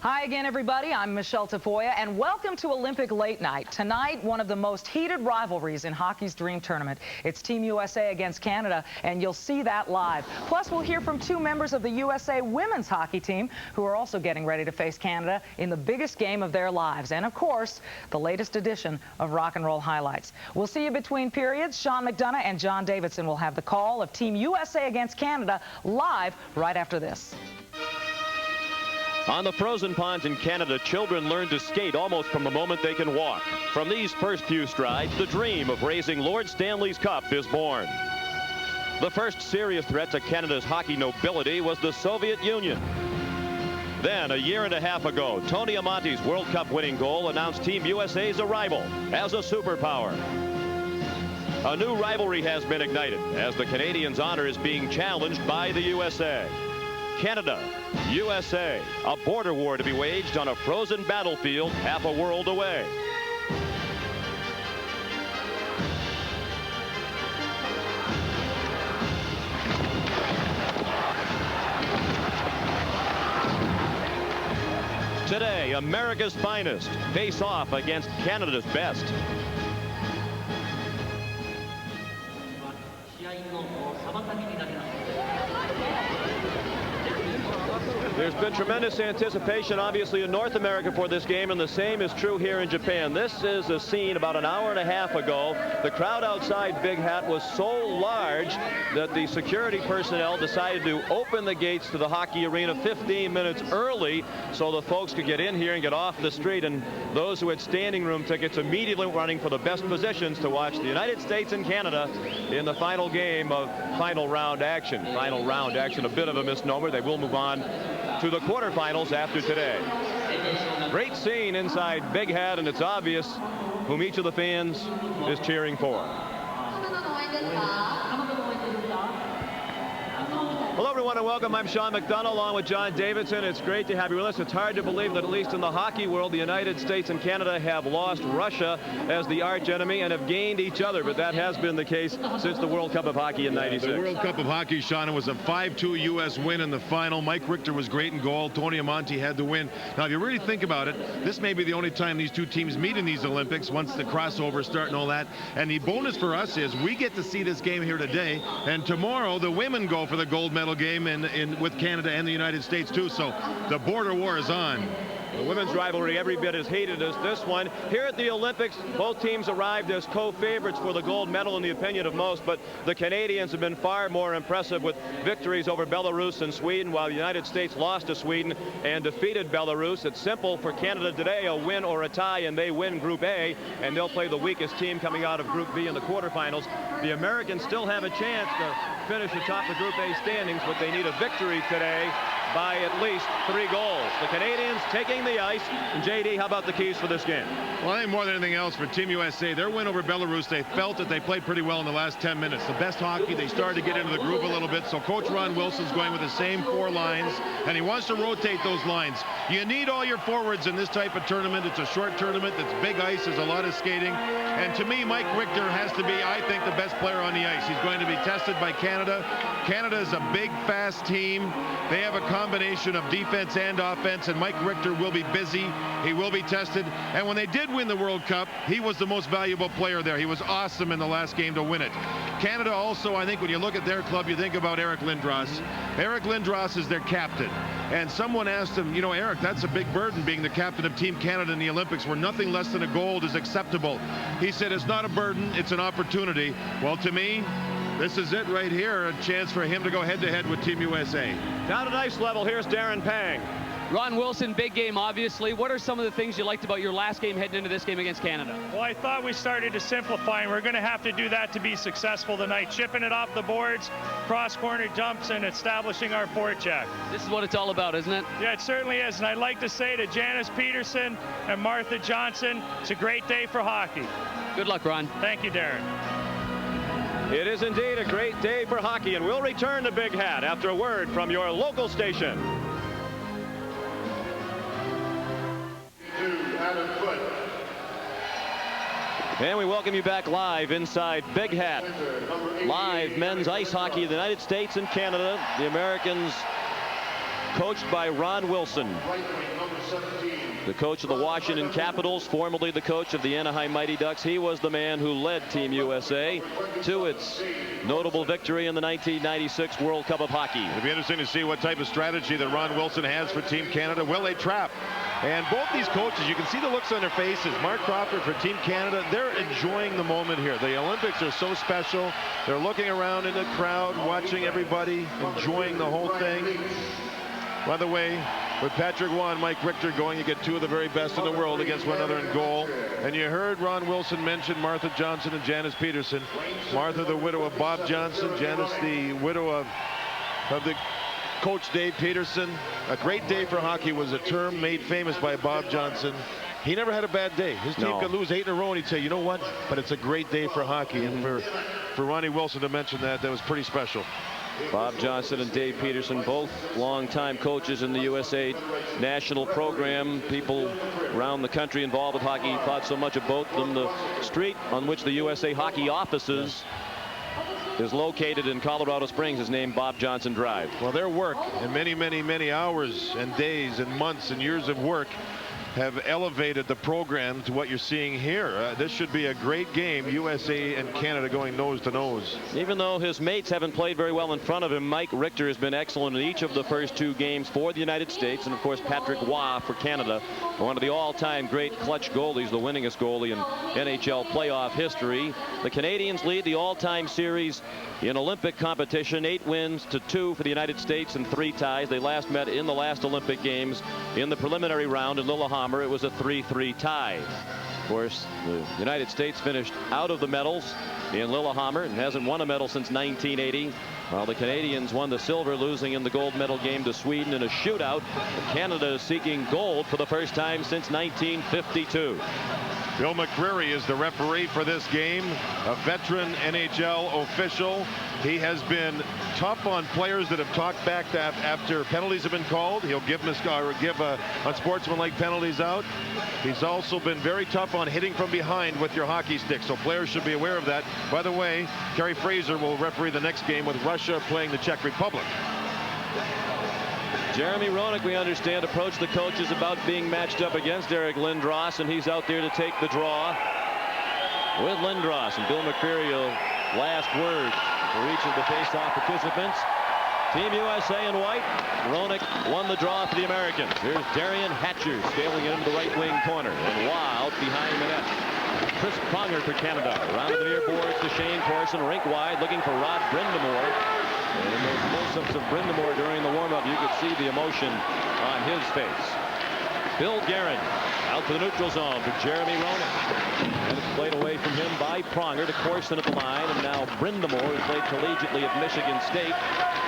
Hi again, everybody. I'm Michelle Tafoya, and welcome to Olympic Late Night. Tonight, one of the most heated rivalries in hockey's dream tournament. It's Team USA against Canada, and you'll see that live. Plus, we'll hear from two members of the USA women's hockey team who are also getting ready to face Canada in the biggest game of their lives. And, of course, the latest edition of Rock and Roll Highlights. We'll see you between periods. Sean McDonough and John Davidson will have the call of Team USA against Canada live right after this. On the frozen ponds in Canada, children learn to skate almost from the moment they can walk. From these first few strides, the dream of raising Lord Stanley's Cup is born. The first serious threat to Canada's hockey nobility was the Soviet Union. Then, a year and a half ago, Tony Amonte's World Cup winning goal announced Team USA's arrival as a superpower. A new rivalry has been ignited as the Canadians' honor is being challenged by the USA. Canada, USA, a border war to be waged on a frozen battlefield half a world away. Today, America's finest face off against Canada's best. There's been tremendous anticipation, obviously, in North America for this game, and the same is true here in Japan. This is a scene about an hour and a half ago. The crowd outside Big Hat was so large that the security personnel decided to open the gates to the hockey arena 15 minutes early so the folks could get in here and get off the street, and those who had standing room tickets immediately running for the best positions to watch the United States and Canada in the final game of final round action. Final round action, a bit of a misnomer. They will move on to the quarterfinals after today. Great scene inside Big Hat, and it's obvious whom each of the fans is cheering for. Hello, everyone, and welcome. I'm Sean McDonough along with John Davidson. It's great to have you with us. It's hard to believe that, at least in the hockey world, the United States and Canada have lost Russia as the arch enemy and have gained each other, but that has been the case since the World Cup of Hockey in '96. The World Cup of Hockey, Sean, it was a 5-2 U.S. win in the final. Mike Richter was great in goal. Tony Amonte had the win. Now, if you really think about it, this may be the only time these two teams meet in these Olympics once the crossovers start and all that. And the bonus for us is we get to see this game here today, and tomorrow the women go for the gold medal game with Canada and the United States too. So the border war is on. The women's rivalry every bit as heated as this one. Here at the Olympics, both teams arrived as co-favorites for the gold medal in the opinion of most, but the Canadians have been far more impressive with victories over Belarus and Sweden, while the United States lost to Sweden and defeated Belarus. It's simple for Canada today, a win or a tie, and they win Group A, and they'll play the weakest team coming out of Group B in the quarterfinals. The Americans still have a chance to finish atop the Group A standings, but they need a victory today by at least 3 goals. The Canadians taking the ice. And JD, how about the keys for this game? Well, I think more than anything else for Team USA, their win over Belarus, they felt that they played pretty well in the last 10 minutes. The best hockey. They started to get into the groove a little bit. So Coach Ron Wilson's going with the same 4 lines, and he wants to rotate those lines. You need all your forwards in this type of tournament. It's a short tournament. It's big ice. There's a lot of skating. And to me, Mike Richter has to be, I think, the best player on the ice. He's going to be tested by Canada. Canada is a big, fast team. They have a combination of defense and offense, and Mike Richter will be busy. He will be tested. And when they did win the World Cup, he was the most valuable player there. He was awesome in the last game to win it. Canada also, I think when you look at their club, you think about Eric Lindros. Eric Lindros is their captain. And someone asked him, you know, Eric, that's a big burden being the captain of Team Canada in the Olympics where nothing less than a gold is acceptable. He said it's not a burden, it's an opportunity. Well, to me, this is it right here, a chance for him to go head-to-head with Team USA. Down at ice level, here's Darren Pang. Ron Wilson, big game, obviously. What are some of the things you liked about your last game heading into this game against Canada? Well, I thought we started to simplify, and we're going to have to do that to be successful tonight. Chipping it off the boards, cross-corner jumps, and establishing our forecheck. This is what it's all about, isn't it? Yeah, it certainly is. And I'd like to say to Janice Peterson and Martha Johnson, it's a great day for hockey. Good luck, Ron. Thank you, Darren. It is indeed a great day for hockey, and we'll return to Big Hat after a word from your local station. And we welcome you back live inside Big Hat. Live men's ice hockey in the United States and Canada. The Americans coached by Ron Wilson, the coach of the Washington Capitals, formerly the coach of the Anaheim Mighty Ducks. He was the man who led Team USA to its notable victory in the 1996 World Cup of Hockey. It'll be interesting to see what type of strategy that Ron Wilson has for Team Canada. Will they trap? And both these coaches, you can see the looks on their faces. Mark Crawford for Team Canada, they're enjoying the moment here. The Olympics are so special. They're looking around in the crowd, watching everybody, enjoying the whole thing. By the way, with Patrick Roy and Mike Richter going, you get two of the very best in the world against one another in goal. And you heard Ron Wilson mention Martha Johnson and Janice Peterson. Martha, the widow of Bob Johnson. Janice, the widow of the coach Dave Peterson. A great day for hockey was a term made famous by Bob Johnson. He never had a bad day. His team could lose 8 in a row and he'd say, you know what? But it's a great day for hockey. And for Ronnie Wilson to mention that was pretty special. Bob Johnson and Dave Peterson, both longtime coaches in the USA national program. People around the country involved with hockey thought so much of both of them. The street on which the USA hockey offices is located in Colorado Springs is named Bob Johnson Drive. Well, their work and many hours and days and months and years of work have elevated the program to what you're seeing here. This should be a great game. USA and Canada going nose to nose. Even though his mates haven't played very well in front of him, Mike Richter has been excellent in each of the first 2 games for the United States. And of course, Patrick Roy for Canada, one of the all-time great clutch goalies, the winningest goalie in NHL playoff history. The Canadians lead the all-time series in Olympic competition, 8 wins to 2 for the United States and 3 ties. They last met in the last Olympic Games in the preliminary round in Lillehammer. It was a 3-3 tie. Of course, the United States finished out of the medals in Lillehammer and hasn't won a medal since 1980. While the Canadians won the silver, losing in the gold medal game to Sweden in a shootout. Canada is seeking gold for the first time since 1952. Bill McCreary is the referee for this game, a veteran NHL official. He has been tough on players that have talked back after penalties have been called. He'll give unsportsmanlike penalties out. He's also been very tough on hitting from behind with your hockey stick, so players should be aware of that. By the way, Kerry Fraser will referee the next game with Russia playing the Czech Republic. Jeremy Roenick, we understand, approached the coaches about being matched up against Eric Lindros, and he's out there to take the draw with Lindros. And Bill McCreary, last word for each of the face-off participants. Team USA in white. Roenick won the draw for the Americans. Here's Darian Hatcher scaling into the right wing corner, and Wild behind the net. Chris Pronger for Canada. Around the near boards to Shane Corson, rink wide, looking for Rod Brindamore. And in those close-ups of Brindamore during the warm-up, you could see the emotion on his face. Bill Guerin out to the neutral zone for Jeremy Roenick. And it's played away from him by Pronger to Corson at the line. And now Brindamore, who played collegiately at Michigan State,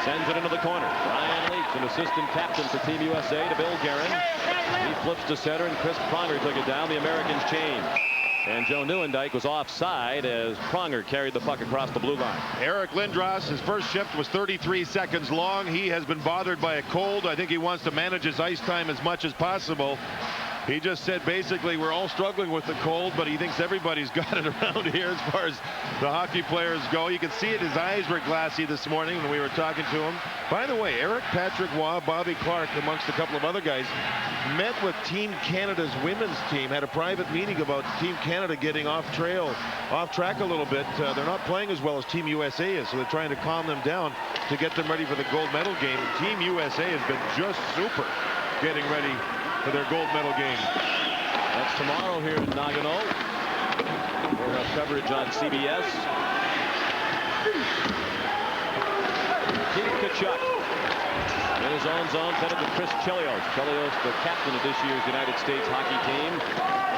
sends it into the corner. Ryan Leach, an assistant captain for Team USA, to Bill Guerin. He flips to center, and Chris Pronger took it down. The Americans change. And Joe Nieuwendyk was offside as Pronger carried the puck across the blue line. Eric Lindros, his first shift was 33 seconds long. He has been bothered by a cold. I think he wants to manage his ice time as much as possible. He just said basically we're all struggling with the cold, but he thinks everybody's got it around here as far as the hockey players go. You can see it, his eyes were glassy this morning when we were talking to him. By the way, Eric, Patrick Roy, Bobby Clark, amongst a couple of other guys, met with Team Canada's women's team, had a private meeting about Team Canada getting off track a little bit. They're not playing as well as Team USA is, so they're trying to calm them down to get them ready for the gold medal game. And Team USA has been just super getting ready for their gold medal game. That's tomorrow here in Nagano. We'll have coverage on CBS. Keith Tkachuk in his own zone, fed it to Chris Chelios. Chelios, the captain of this year's United States hockey team.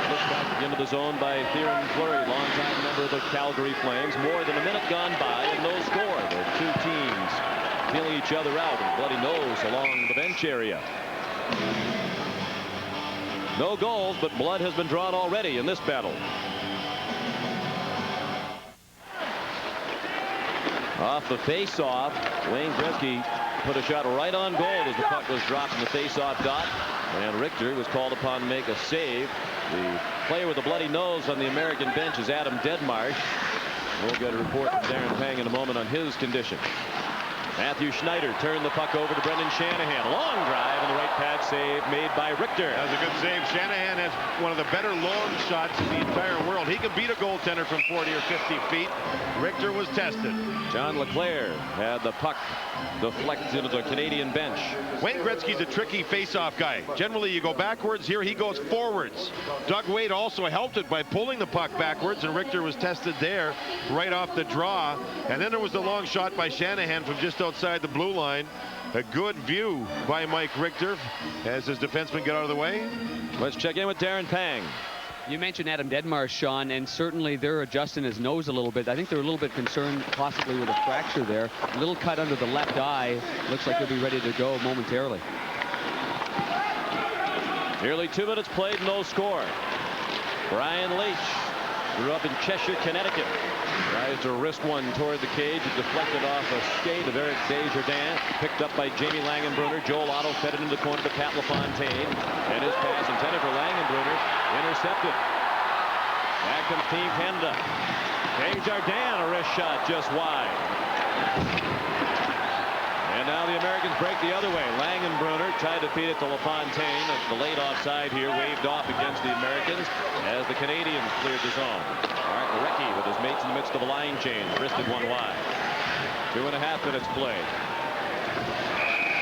Pushed back into the zone by Theoren Fleury, longtime member of the Calgary Flames. More than a minute gone by and no score. The two teams feeling each other out and bloody nose along the bench area. No goals, but blood has been drawn already in this battle. Off the face-off, Wayne Gretzky put a shot right on goal as the puck was dropped in the face-off dot. And Richter was called upon to make a save. The player with the bloody nose on the American bench is Adam Deadmarsh. We'll get a report from Darren Pang in a moment on his condition. Matthew Schneider turned the puck over to Brendan Shanahan. Long drive and the right pad save made by Richter. That was a good save. Shanahan has one of the better long shots in the entire world. He can beat a goaltender from 40 or 50 feet. Richter was tested. John LeClaire had the puck deflect into the Canadian bench. Wayne Gretzky's a tricky face-off guy. Generally, you go backwards. Here he goes forwards. Doug Wade also helped it by pulling the puck backwards, and Richter was tested there right off the draw. And then there was the long shot by Shanahan from just outside the blue line. A good view by Mike Richter as his defenseman get out of the way. Let's check in with Darren Pang. You mentioned Adam Deadmarsh, Sean, and certainly they're adjusting his nose a little bit. I think they're a little bit concerned possibly with a fracture there. A little cut under the left eye. Looks like he'll be ready to go momentarily. Nearly 2 minutes played, no score. Brian Leach grew up in Cheshire, Connecticut. Tries to wrist one toward the cage. It deflected off a skate of Eric Desjardins. Picked up by Jamie Langenbrunner. Joel Otto fed it into the corner to Pat LaFontaine. And his pass intended for Langenbrunner. Intercepted. Back comes Team Canada. Desjardins, a wrist shot just wide. And now the Americans break the other way. Langenbrunner tried to feed it to LaFontaine. The late offside here waved off against the Americans as the Canadians cleared the zone. Mark Recchi with his mates in the midst of a line change. Wristed one wide. 2.5 minutes played.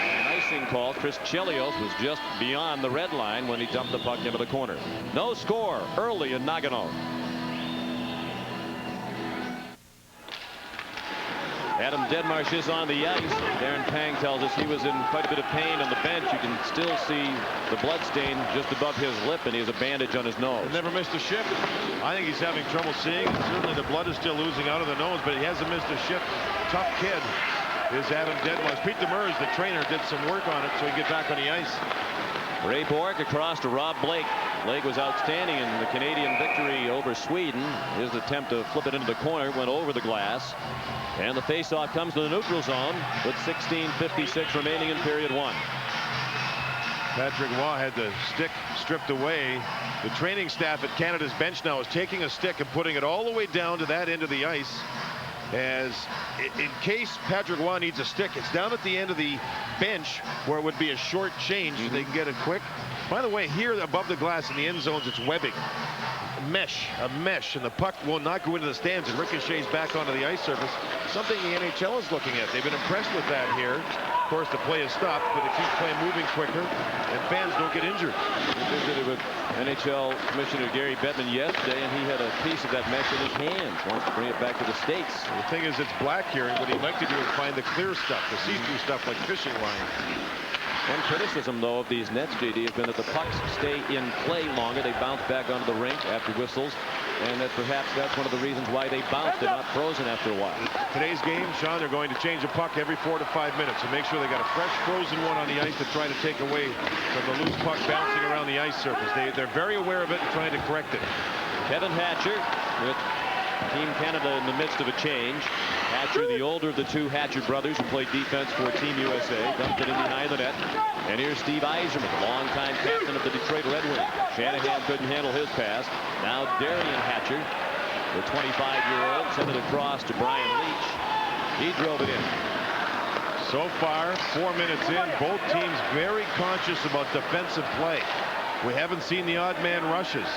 An icing call. Chris Chelios was just beyond the red line when he dumped the puck into the corner. No score early in Nagano. Adam Deadmarsh is on the ice. Darren Pang tells us he was in quite a bit of pain on the bench. You can still see the blood stain just above his lip, and he has a bandage on his nose. Never missed a shift. I think he's having trouble seeing. Certainly the blood is still oozing out of the nose, but he hasn't missed a shift. Tough kid is Adam Deadmarsh. Pete Demers, the trainer, did some work on it so he can get back on the ice. Ray Bork across to Rob Blake. Blake was outstanding in the Canadian victory over Sweden. His attempt to flip it into the corner went over the glass. And the faceoff comes to the neutral zone with 16:56 remaining in period 1. Patrick Waugh had the stick stripped away. The training staff at Canada's bench now is taking a stick and putting it all the way down to that end of the ice. As in case Patrick Waugh needs a stick, it's down at the end of the bench where it would be a short change so they can get it quick. By the way, here above the glass in the end zones, it's webbing. A mesh, and the puck will not go into the stands. It ricochets back onto the ice surface. Something the NHL is looking at. They've been impressed with that here. Of course, the play is stopped, but it keeps play moving quicker, and fans don't get injured. We visited with NHL Commissioner Gary Bettman yesterday, and he had a piece of that mesh in his hands. Wants to bring it back to the States. The thing is, it's black here, and what he'd like to do is find the clear stuff, the see-through stuff like fishing line. One criticism, though, of these nets, JD, has been that the pucks stay in play longer. They bounce back onto the rink after whistles, and that perhaps that's one of the reasons why they bounce. They're not frozen after a while. Today's game, Sean, they're going to change a puck every 4 to 5 minutes and make sure they got a fresh frozen one on the ice to try to take away from the loose puck bouncing around the ice surface. They're very aware of it and trying to correct it. Kevin Hatcher with Team Canada in the midst of a change. Hatcher, the older of the two Hatcher brothers who played defense for Team USA, dumped it in behind the net. And here's Steve Yzerman, longtime captain of the Detroit Red Wings. Shanahan couldn't handle his pass. Now Darian Hatcher, the 25-year-old, sent it across to Brian Leach. He drove it in. So far, 4 minutes in, both teams very conscious about defensive play. We haven't seen the odd man rushes.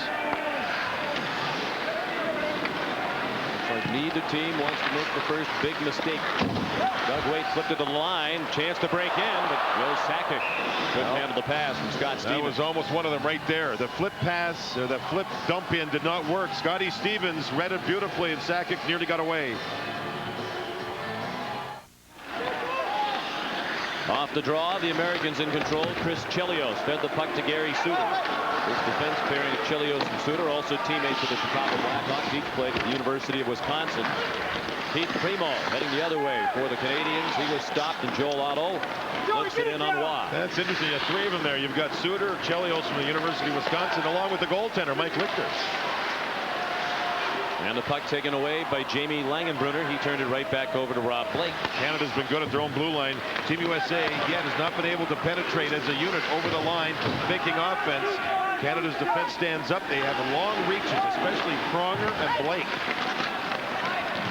Neither team wants to make the first big mistake. Doug Wade flipped it to the line. Chance to break in, but Joe Sakic couldn't handle the pass from Scott Stevens. That was almost one of them right there. The flip pass, or the flip dump in did not work. Scotty Stevens read it beautifully, and Sakic nearly got away. Off the draw, the Americans in control. Chris Chelios fed the puck to Gary Suter. This defense pairing of Chelios and Suter, also teammates with the Chicago Blackhawks. Each played at the University of Wisconsin. Pete Primeau heading the other way for the Canadians. He was stopped, and Joel Otto flips it in on Waugh. That's interesting. You have 3 of them there. You've got Suter, Chelios from the University of Wisconsin, along with the goaltender, Mike Richter. And the puck taken away by Jamie Langenbrunner. He turned it right back over to Rob Blake. Canada's been good at their own blue line. Team USA yet has not been able to penetrate as a unit over the line, making offense. Canada's defense stands up. They have long reaches, especially Pronger and Blake.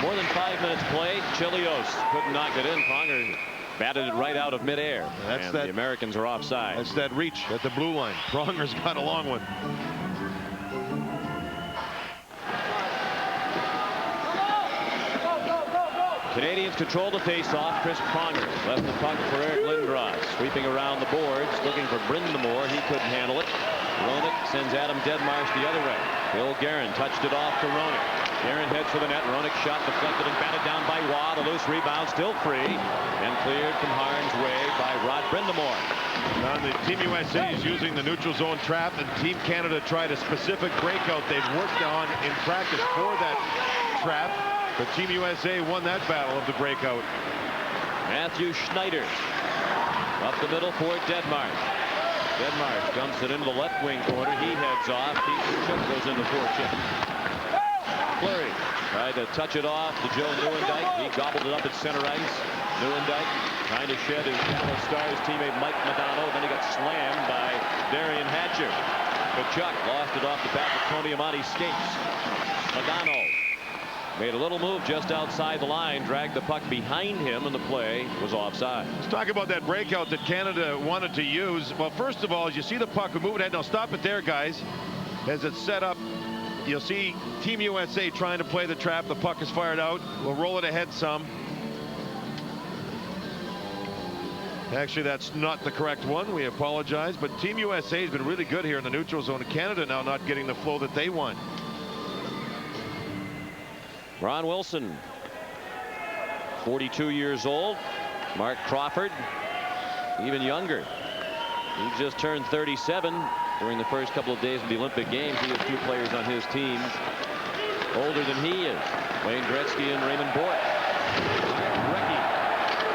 More than 5 minutes played. Chelios couldn't knock it in. Pronger batted it right out of midair. And the Americans are offside. That's that reach at the blue line. Pronger's got a long one. Canadians control the face-off. Chris Pronger left the puck for Eric Lindros. Sweeping around the boards, looking for Brindamore. He couldn't handle it. Roenick sends Adam Deadmarsh the other way. Bill Guerin touched it off to Roenick. Guerin heads for the net. Roenick shot deflected and batted down by Waugh. The loose rebound still free and cleared from Harn's way by Rod Brindamore. Now the Team USA is using the neutral zone trap, and Team Canada tried a specific breakout they've worked on in practice for that trap. But Team USA won that battle of the breakout. Matthew Schneider up the middle for Deadmarsh. Deadmarsh dumps it into the left wing corner. He heads off. Peter goes into forecheck. Fleury tried to touch it off to Joe Nieuwendyk. He gobbled it up at center ice. Nieuwendyk trying to shed his Canada Stars teammate Mike McDonough. Then he got slammed by Darian Hatcher. Kachuk lost it off the back of Tony Amonte's skates. McDonough made a little move just outside the line, dragged the puck behind him, and the play was offside. Let's talk about that breakout that Canada wanted to use. Well, first of all, as you see the puck move ahead. Now stop it there, guys. As it's set up, you'll see Team USA trying to play the trap. The puck is fired out. We'll roll it ahead some. Actually, that's not the correct one. We apologize. But Team USA has been really good here in the neutral zone. Canada now not getting the flow that they want. Ron Wilson, 42 years old. Mark Crawford, even younger. He just turned 37 during the first couple of days of the Olympic Games. He has two players on his team older than he is. Wayne Gretzky and Raymond Bourque. Recchi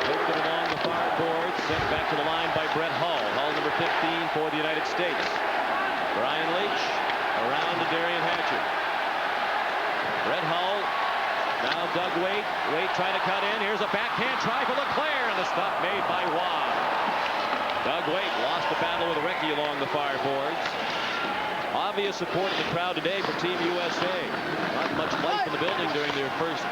poked it along the far board, sent back to the line by Brett Hull. Hull number 15 for the United States. Brian Leach around to Darian Hatcher. Brett Hull. Now Doug Waite. Waite trying to cut in. Here's a backhand try for LeClaire, and the stop made by Waugh. Doug Waite lost the battle with Recchi along the far boards. Obvious support in the crowd today for Team USA. Not much life in the building during their first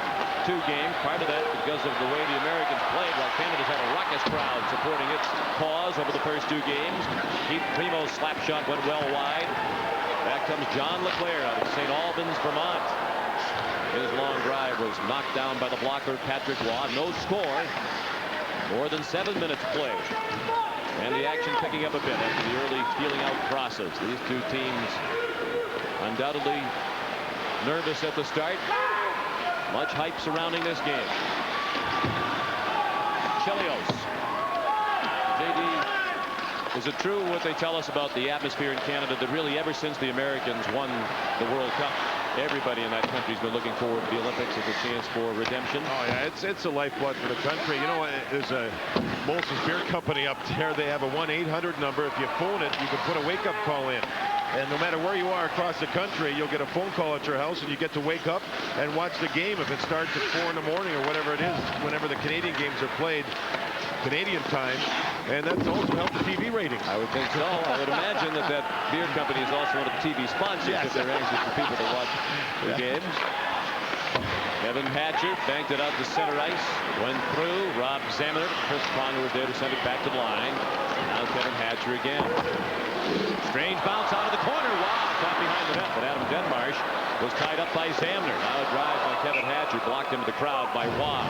two games. Part of that because of the way the Americans played, while Canada's had a raucous crowd supporting its cause over the first two games. Primeau's slap shot went well wide. Back comes John LeClaire out of St. Albans, Vermont. His long drive was knocked down by the blocker Patrick Waugh. No score. More than 7 minutes played. And the action picking up a bit after the early feeling out process. These two teams undoubtedly nervous at the start. Much hype surrounding this game. Chelios. JD, is it true what they tell us about the atmosphere in Canada that really ever since the Americans won the World Cup, everybody in that country's been looking forward to the Olympics as a chance for redemption? Oh yeah, it's a lifeblood for the country. You know, there's a Molson's Beer Company up there. They have a 1-800 number. If you phone it, you can put a wake-up call in. And no matter where you are across the country, you'll get a phone call at your house, and you get to wake up and watch the game if it starts at 4 in the morning or whatever it is, whenever the Canadian games are played, Canadian time. And that's also helped the TV ratings. I would think so. I would imagine that beer company is also one of the TV sponsors, yes, if they're anxious for people to watch the games. Kevin Hatcher banked it out to center ice. Went through. Rob Zaminer. Chris Pronger was there to send it back to the line. Now Kevin Hatcher again. Strange bounce out of the corner. Wow, caught behind the net, but Adam Deadmarsh was tied up by Zaminer. Now a drive by Kevin Hatcher, blocked into the crowd by Waugh.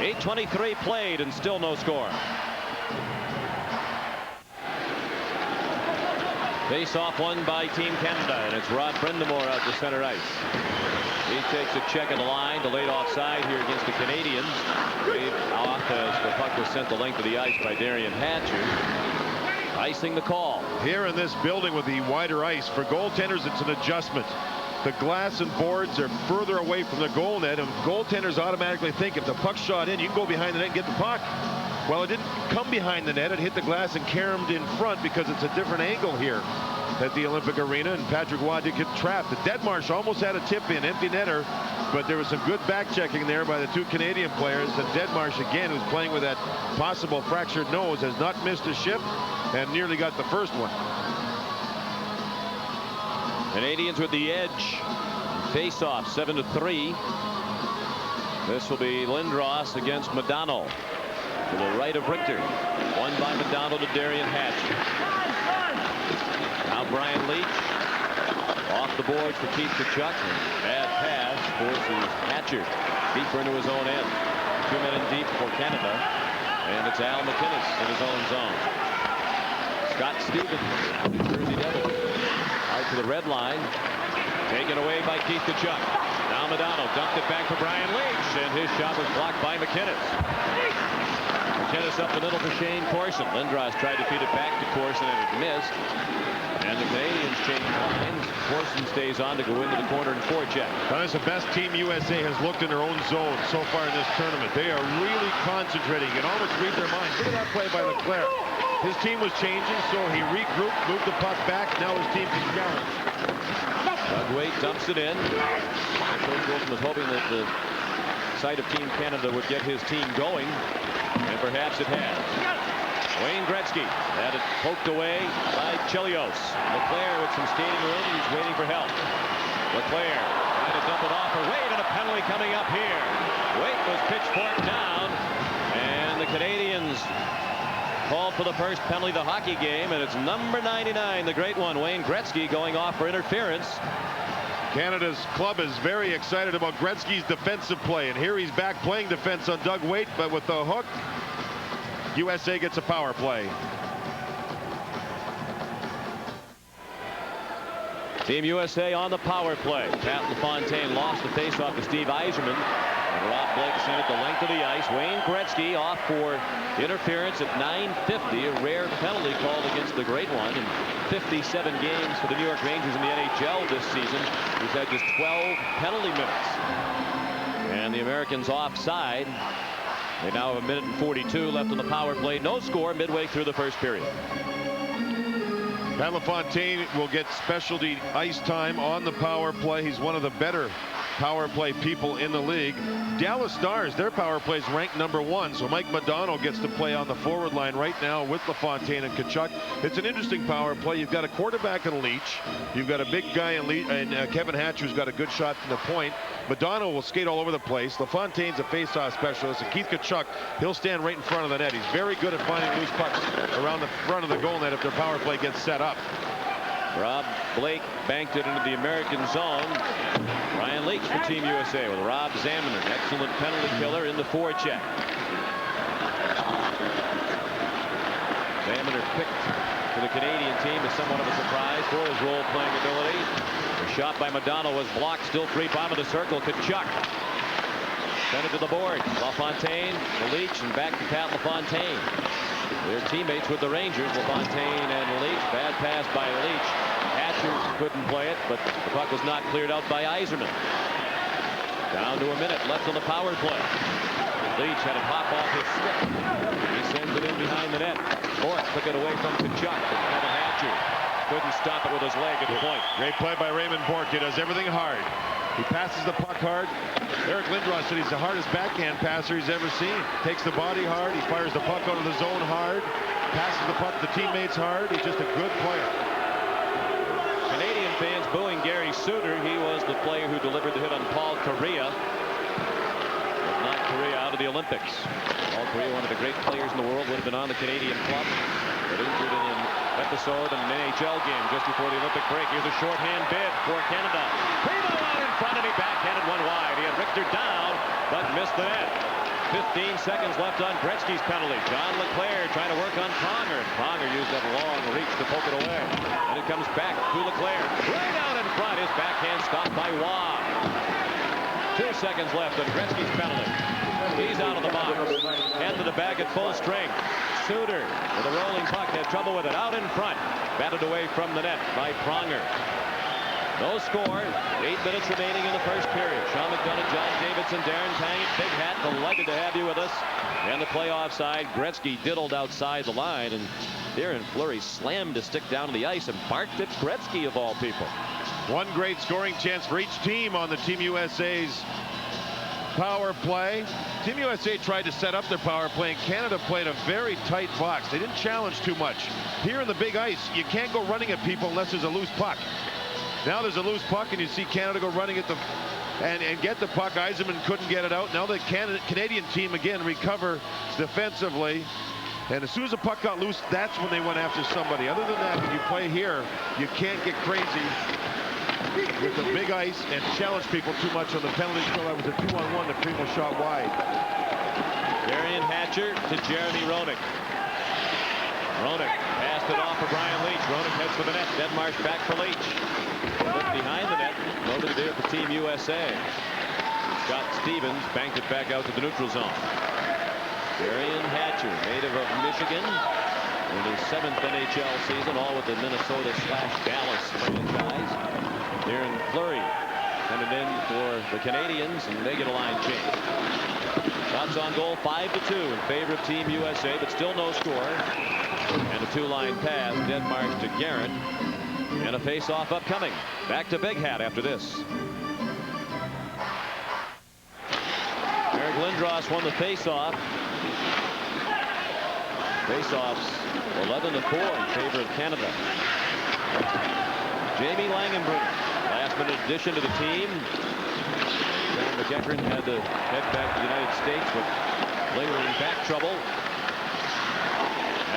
8:23 played and still no score. Face-off won by Team Canada, and it's Rod Brindamore out to center ice. He takes a check of the line, delayed offside here against the Canadians. Waved off as the puck was sent the length of the ice by Darian Hatcher. Icing the call. Here in this building with the wider ice, for goaltenders it's an adjustment. The glass and boards are further away from the goal net, and goaltenders automatically think if the puck's shot in, you can go behind the net and get the puck. Well, it didn't come behind the net. It hit the glass and caromed in front because it's a different angle here at the Olympic Arena, and Patrick Waugh did get trapped. The Deadmarsh almost had a tip-in, empty netter, but there was some good back-checking there by the two Canadian players. And Deadmarsh, again, who's playing with that possible fractured nose, has not missed a shift and nearly got the first one. Canadians with the edge. Face-off, 7-3. This will be Lindros against McDonough. To the right of Richter. Won by McDonough to Darian Hatch. Now Brian Leach. Off the boards for Keith Tkachuk. Bad pass forces Hatcher deeper into his own end. 2 men in deep for Canada. And it's Al McInnes in his own zone. Scott Stevens, Jersey Devils. Out to the red line. Taken away by Keith Tkachuk. Now McDonough dumped it back for Brian Leach. And his shot was blocked by McInnes. McInnes up the middle for Shane Corson. Lindros tried to feed it back to Corson and it missed. And the Canadians change lines. Corson stays on to go into the corner and forecheck. That is the best Team USA has looked in their own zone so far in this tournament. They are really concentrating. You can almost read their minds. Look at that play by Leclerc. His team was changing, so he regrouped, moved the puck back. Now his team can challenge. Doug Waite dumps it in. Coach Wilson was hoping that the sight of Team Canada would get his team going, and perhaps it has. Wayne Gretzky had it poked away by Chelios. Leclerc with some skating room. He's waiting for help. Leclerc trying to dump it off for Waite, and a penalty coming up here. Waite was pitchforked down, and the Canadians called for the first penalty of the hockey game, and it's number 99, the great one, Wayne Gretzky, going off for interference. Canada's club is very excited about Gretzky's defensive play, and here he's back playing defense on Doug Waite, but with the hook, USA gets a power play. Team USA on the power play. Pat LaFontaine lost the faceoff to Steve Yzerman. And Rob Blake sent it the length of the ice. Wayne Gretzky off for interference at 9:50. A rare penalty called against the great one. In 57 games for the New York Rangers in the NHL this season, he's had just 12 penalty minutes. And the Americans offside. They now have 1 minute and 42 left on the power play. No score midway through the first period. Pat LaFontaine will get specialty ice time on the power play. He's one of the better power play people in the league. Dallas Stars, their power play is ranked #1, so Mike McDonough gets to play on the forward line right now with LaFontaine and Tkachuk. It's an interesting power play. You've got a quarterback in Leach. You've got a big guy in Kevin Hatch, who's got a good shot from the point. McDonough will skate all over the place. LaFontaine's a face-off specialist, and Keith Tkachuk, he'll stand right in front of the net. He's very good at finding loose pucks around the front of the goal net if their power play gets set up. Rob Blake banked it into the American zone. Ryan Leach for Team USA with Rob Zamener, excellent penalty killer in the forecheck. Zamener picked for the Canadian team is somewhat of a surprise for his role-playing ability. The shot by McDonough was blocked. Still free, bottom of the circle. Tkachuk sent it to the board. LaFontaine, the Leach, and back to Pat LaFontaine. They're teammates with the Rangers, LaFontaine and Leach. Bad pass by Leach. Hatcher couldn't play it, but the puck was not cleared out by Yzerman. Down to 1 minute left on the power play. Leach had it hop off his stick. He sends it in behind the net. Bourque took it away from Tkachuk. And Kevin Hatcher couldn't stop it with his leg at the point. Great play by Raymond Bourque. He does everything hard. He passes the puck hard. Eric Lindros said he's the hardest backhand passer he's ever seen. Takes the body hard. He fires the puck out of the zone hard. Passes the puck to teammates hard. He's just a good player. Canadian fans booing Gary Suter. He was the player who delivered the hit on Paul Kariya. But not Kariya out of the Olympics. Paul Kariya, one of the great players in the world, would have been on the Canadian club. But injured in an episode in an NHL game just before the Olympic break. Here's a shorthand bid for Canada. Primeau out in front, and he backhanded one wide. He had Richter down, but missed the net. 15 seconds left on Gretzky's penalty. John Leclerc trying to work on Pronger. Pronger used that long reach to poke it away. And it comes back to Leclerc. Right out in front. His backhand stopped by Waugh. 2 seconds left on Gretzky's penalty. He's out of the box. Hand to the bag at full strength. Suter with a rolling puck, had trouble with it out in front. Batted away from the net by Pronger. No score. 8 minutes remaining in the first period. Sean McDonough, John Davidson, Darren Tang, Big Hat, delighted to have you with us. And the playoff side, Gretzky diddled outside the line, and Darren Fleury slammed his stick down to the ice and barked at Gretzky of all people. One great scoring chance for each team on the Team USA's power play. Team USA tried to set up their power play, and Canada played a very tight box. They didn't challenge too much. Here in the big ice, you can't go running at people unless there's a loose puck. Now there's a loose puck, and you see Canada go running at the and get the puck. Yzerman couldn't get it out. Now the Canadian team again recover defensively. And as soon as the puck got loose, that's when they went after somebody. Other than that, when you play here, you can't get crazy with the big ice and challenge people too much on the penalty kill. That was a 2-on-1. The Primeau shot wide. Darian Hatcher to Jeremy Roenick. Roenick passed it off for Brian Leetch. Roenick heads for the net. Denmarsh back for Leetch. Look behind the net. Loaded there for Team USA. Scott Stevens banked it back out to the neutral zone. Darian Hatcher, native of Michigan, in his 7th NHL season, all with the Minnesota/Dallas franchise. Darren Fleury coming in for the Canadians, and they get a line change. Shots on goal, 5-2 in favor of Team USA, but still no score. And a 2-line pass, Denmark to Garrett, and a face-off upcoming. Back to Big Hat after this. Eric Lindros won the face-off. Face-offs 11-4 in favor of Canada. Jamie Langenbrunner, last-minute addition to the team. John McEachern had to head back to the United States with lingering back trouble.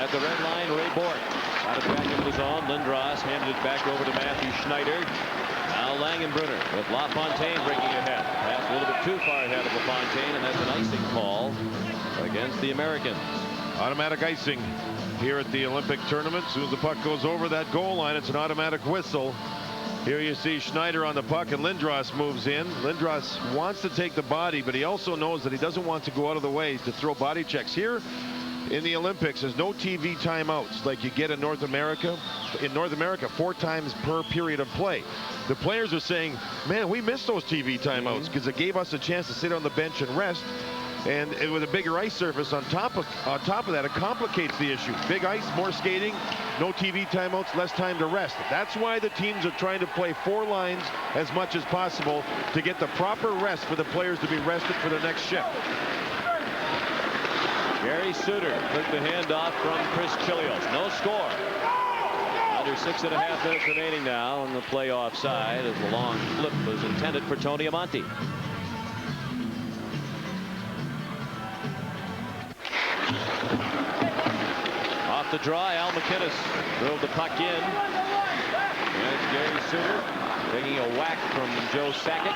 At the red line, Ray Bourque out of back into the zone. Lindros handed it back over to Matthew Schneider. Now Langenbrunner with LaFontaine breaking ahead. Pass a little bit too far ahead of LaFontaine, and that's an icing call against the Americans. Automatic icing here at the Olympic tournament. As soon as the puck goes over that goal line, it's an automatic whistle. Here you see Schneider on the puck, and Lindros moves in. Lindros wants to take the body, but he also knows that he doesn't want to go out of the way to throw body checks. Here in the Olympics, there's no TV timeouts like you get in North America. In North America, 4 times per period of play. The players are saying, man, we missed those TV timeouts because it gave us a chance to sit on the bench and rest. And with a bigger ice surface on top of that, it complicates the issue. Big ice, more skating, no TV timeouts, less time to rest. That's why the teams are trying to play 4 lines as much as possible to get the proper rest for the players to be rested for the next shift. Gary Suter took the handoff from Chris Chilios. No score. Under 6.5 minutes remaining now on the playoff side as the long flip was intended for Tony Amonte. Off the draw, Al McInnes drove the puck in. And it's Gary Suter taking a whack from Joe Sakic.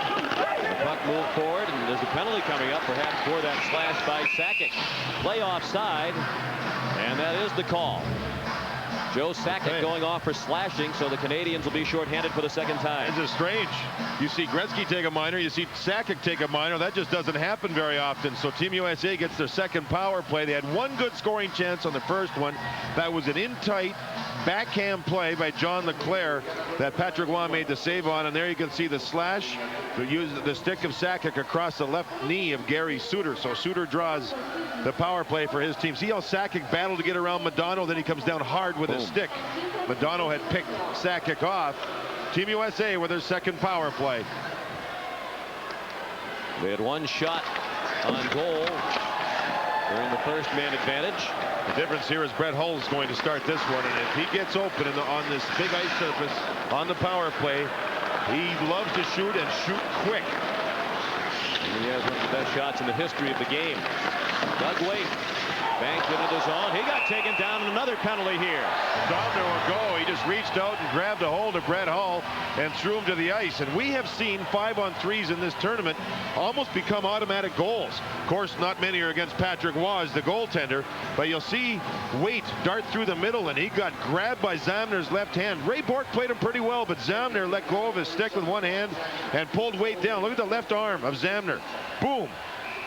The puck moved forward, and there's a penalty coming up, perhaps for that slash by Sakic. Play offside, and that is the call. Joe Sakic going off for slashing, so the Canadians will be shorthanded for the second time. This is strange. You see Gretzky take a minor, you see Sakic take a minor. That just doesn't happen very often. So Team USA gets their second power play. They had one good scoring chance on the first one. That was an in-tight backhand play by John Leclerc that Patrick Roy made the save on. And there you can see the slash to use the stick of Sakic across the left knee of Gary Suter. So Suter draws the power play for his team. See how Sakic battled to get around McDonough, then he comes down hard with his stick. McDonough had picked Sakic off. Team USA with their second power play. They had one shot on goal during the first man advantage. The difference here is Brett Hull is going to start this one, and if he gets open on this big ice surface on the power play, he loves to shoot and shoot quick. And he has one of the best shots in the history of the game. Doug Weight banked into the zone. He got taken down in another penalty here. Domner will go. He just reached out and grabbed a hold of Brett Hull and threw him to the ice. And we have seen 5-on-3s in this tournament almost become automatic goals. Of course, not many are against Patrick Roy, the goaltender, but you'll see Weight dart through the middle, and he got grabbed by Zamner's left hand. Ray Bourque played him pretty well, but Zamner let go of his stick with one hand and pulled Weight down. Look at the left arm of Zamner. Boom.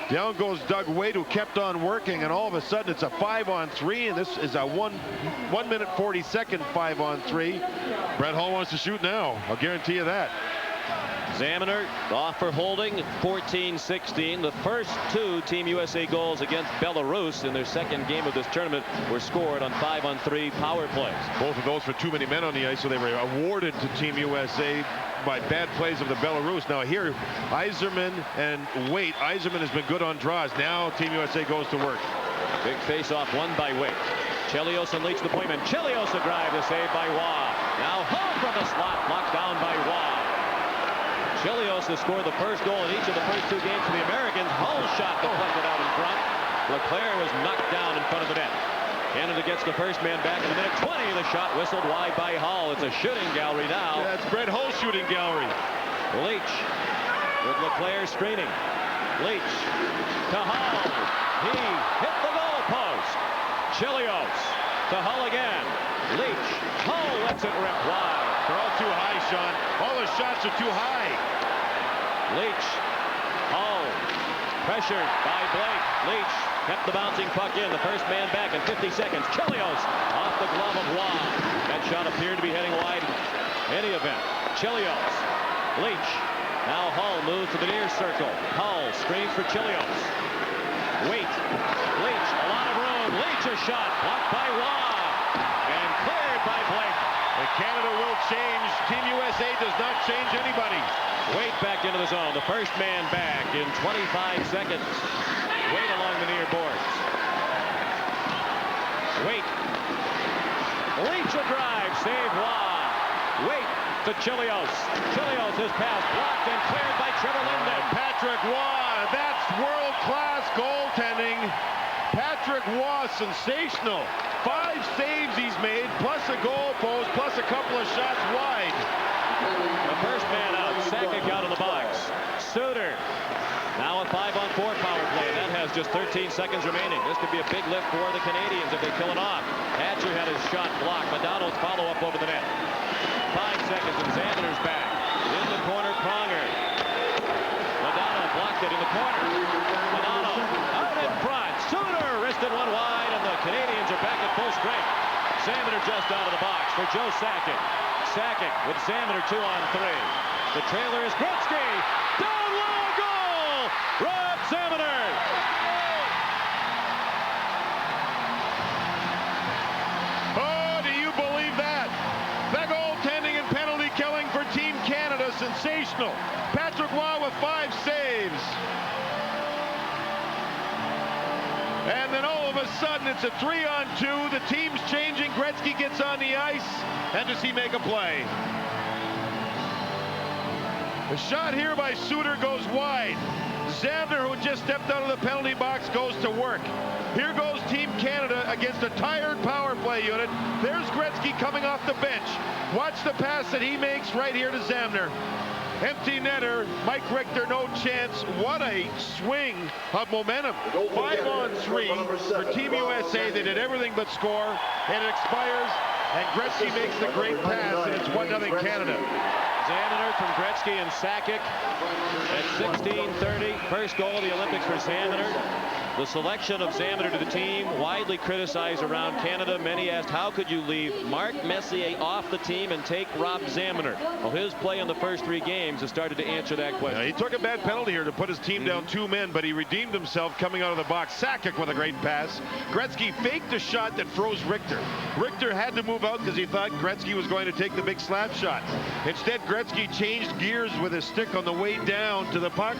Down goes Doug Weight, who kept on working, and all of a sudden it's a 5-on-3, and this is a 1 minute 40-second 5-on-3. Brett Hull wants to shoot now. I'll guarantee you that. Zamner off for holding, 14-16. The first 2 Team USA goals against Belarus in their second game of this tournament were scored on 5-on-3 power plays. Both of those for too many men on the ice, so they were awarded to Team USA by bad plays of the Belarus. Now here, Yzerman and Weight. Yzerman has been good on draws. Now Team USA goes to work. Big face-off won by Weight. Chelios and Leach the point man. Chelios a drive to save by Roy. Now Hull from the slot, blocked down by Roy. Chelios has scored the first goal in each of the first 2 games for the Americans. Hull's shot deflected out in front. LeClaire was knocked down in front of the net. Canada gets the first man back in a minute 20. The shot whistled wide by Hull. It's a shooting gallery now. That's Brett Hull's shooting gallery. Leach with LeClaire screening. Leach to Hull. He hit the goal post. Chelios to Hull again. Leach. Hull lets it rip wide. They're all too high, Sean. All the shots are too high. Leach. Hull. Pressured by Blake. Leach kept the bouncing puck in. The first man back in 50 seconds. Chelios off the glove of Waugh. That shot appeared to be heading wide in any event. Chelios. Leach. Now Hull moves to the near circle. Hull screens for Chelios. Wait. Leach. A lot of room. Leach a shot. Blocked by Waugh. And cleared by Blake. And Canada will change. Team USA does not change anybody. Wait back into the zone. The first man back in 25 seconds. Wait along the near boards. Wait. Leach a drive. Save Waugh. Wait to Chelios. Chelios his pass blocked and cleared by Trevor Linden. Patrick Waugh. That's world-class goaltending. Patrick Waugh, sensational. 5 saves he's made, plus a goal post, plus a couple of shots wide. The first man out. Sakic out of the box. Suter. Now a 5-on-4 power play. That has just 13 seconds remaining. This could be a big lift for the Canadians if they kill it off. Hatcher had his shot blocked. McDonough's follow-up over the net. 5 seconds and Xander's back. In the corner, Pronger. McDonough blocked it in the corner. McDonough out in front. Suter wristed one wide, and the Canadians are back at full strength. Xander just out of the box for Joe Sakic. Sakic with Xander 2-on-3. The trailer is Gretzky. Down low, goal! Rob Xander. Oh, do you believe that? The goaltending and penalty killing for Team Canada, sensational. Patrick Waugh with 5 saves. And then all of a sudden it's a 3-on-2. The team's changing. Gretzky gets on the ice. And does he make a play? The shot here by Suter goes wide. Xander, who just stepped out of the penalty box, goes to work. Here goes Team Canada against a tired power play unit. There's Gretzky coming off the bench. Watch the pass that he makes right here to Xander. Empty netter. Mike Richter, no chance. What a swing of momentum. 5-on-3 for Team USA. They did everything but score. And it expires. And Gretzky makes the great pass. And it's 1-0 Canada. Xander from Gretzky and Sakic at 16:30. First goal of the Olympics for Xander. The selection of Xander to the team, widely criticized around Canada. Many asked, how could you leave Mark Messier off the team and take Rob Xander? Well, his play in the first 3 games has started to answer that question. He took a bad penalty here to put his team down 2 men, but he redeemed himself coming out of the box. Sakic with a great pass. Gretzky faked a shot that froze Richter. Richter had to move out because he thought Gretzky was going to take the big slap shot. Instead, Gretzky changed gears with his stick on the way down to the puck.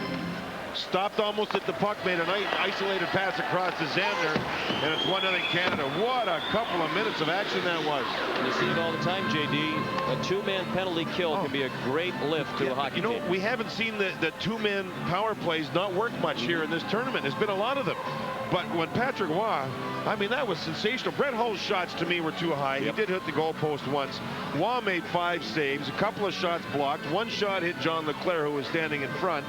Stopped almost at the puck, made an isolated pass across to Xander, and it's 1-0 Canada. What a couple of minutes of action that was. You see it all the time, JD. A 2-man penalty kill can be a great lift to a hockey team. We haven't seen the 2-man power plays not work much here in this tournament. There's been a lot of them. But when Patrick Waugh, I mean, that was sensational. Brett Hull's shots to me were too high. He did hit the goalpost once. Waugh made 5 saves, a couple of shots blocked. One shot hit John LeClaire, who was standing in front.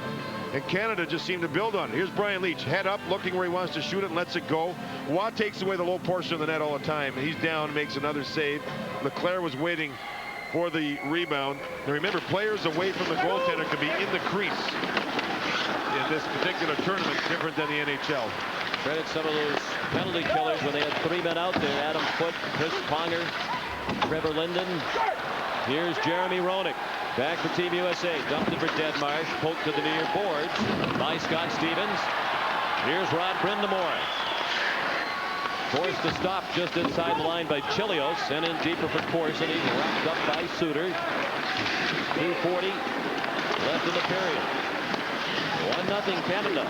And Canada just seemed to build on it. Here's Brian Leach, head up, looking where he wants to shoot it and lets it go. Waugh takes away the low portion of the net all the time. He's down, makes another save. LeClaire was waiting for the rebound. And remember, players away from the goaltender can be in the crease in this particular tournament, different than the NHL. Credit some of those penalty killers when they had 3 men out there. Adam Foote, Chris Pronger, Trevor Linden. Here's Jeremy Roenick. Back for Team USA. Dumped it for Deadmarsh. Poked to the near boards by Scott Stevens. Here's Rod Brindamore. Forced to stop just inside the line by Chelios. Sent in deeper for Corson. He's wrapped up by Suter. 2:40 left in the period. 1-0 Canada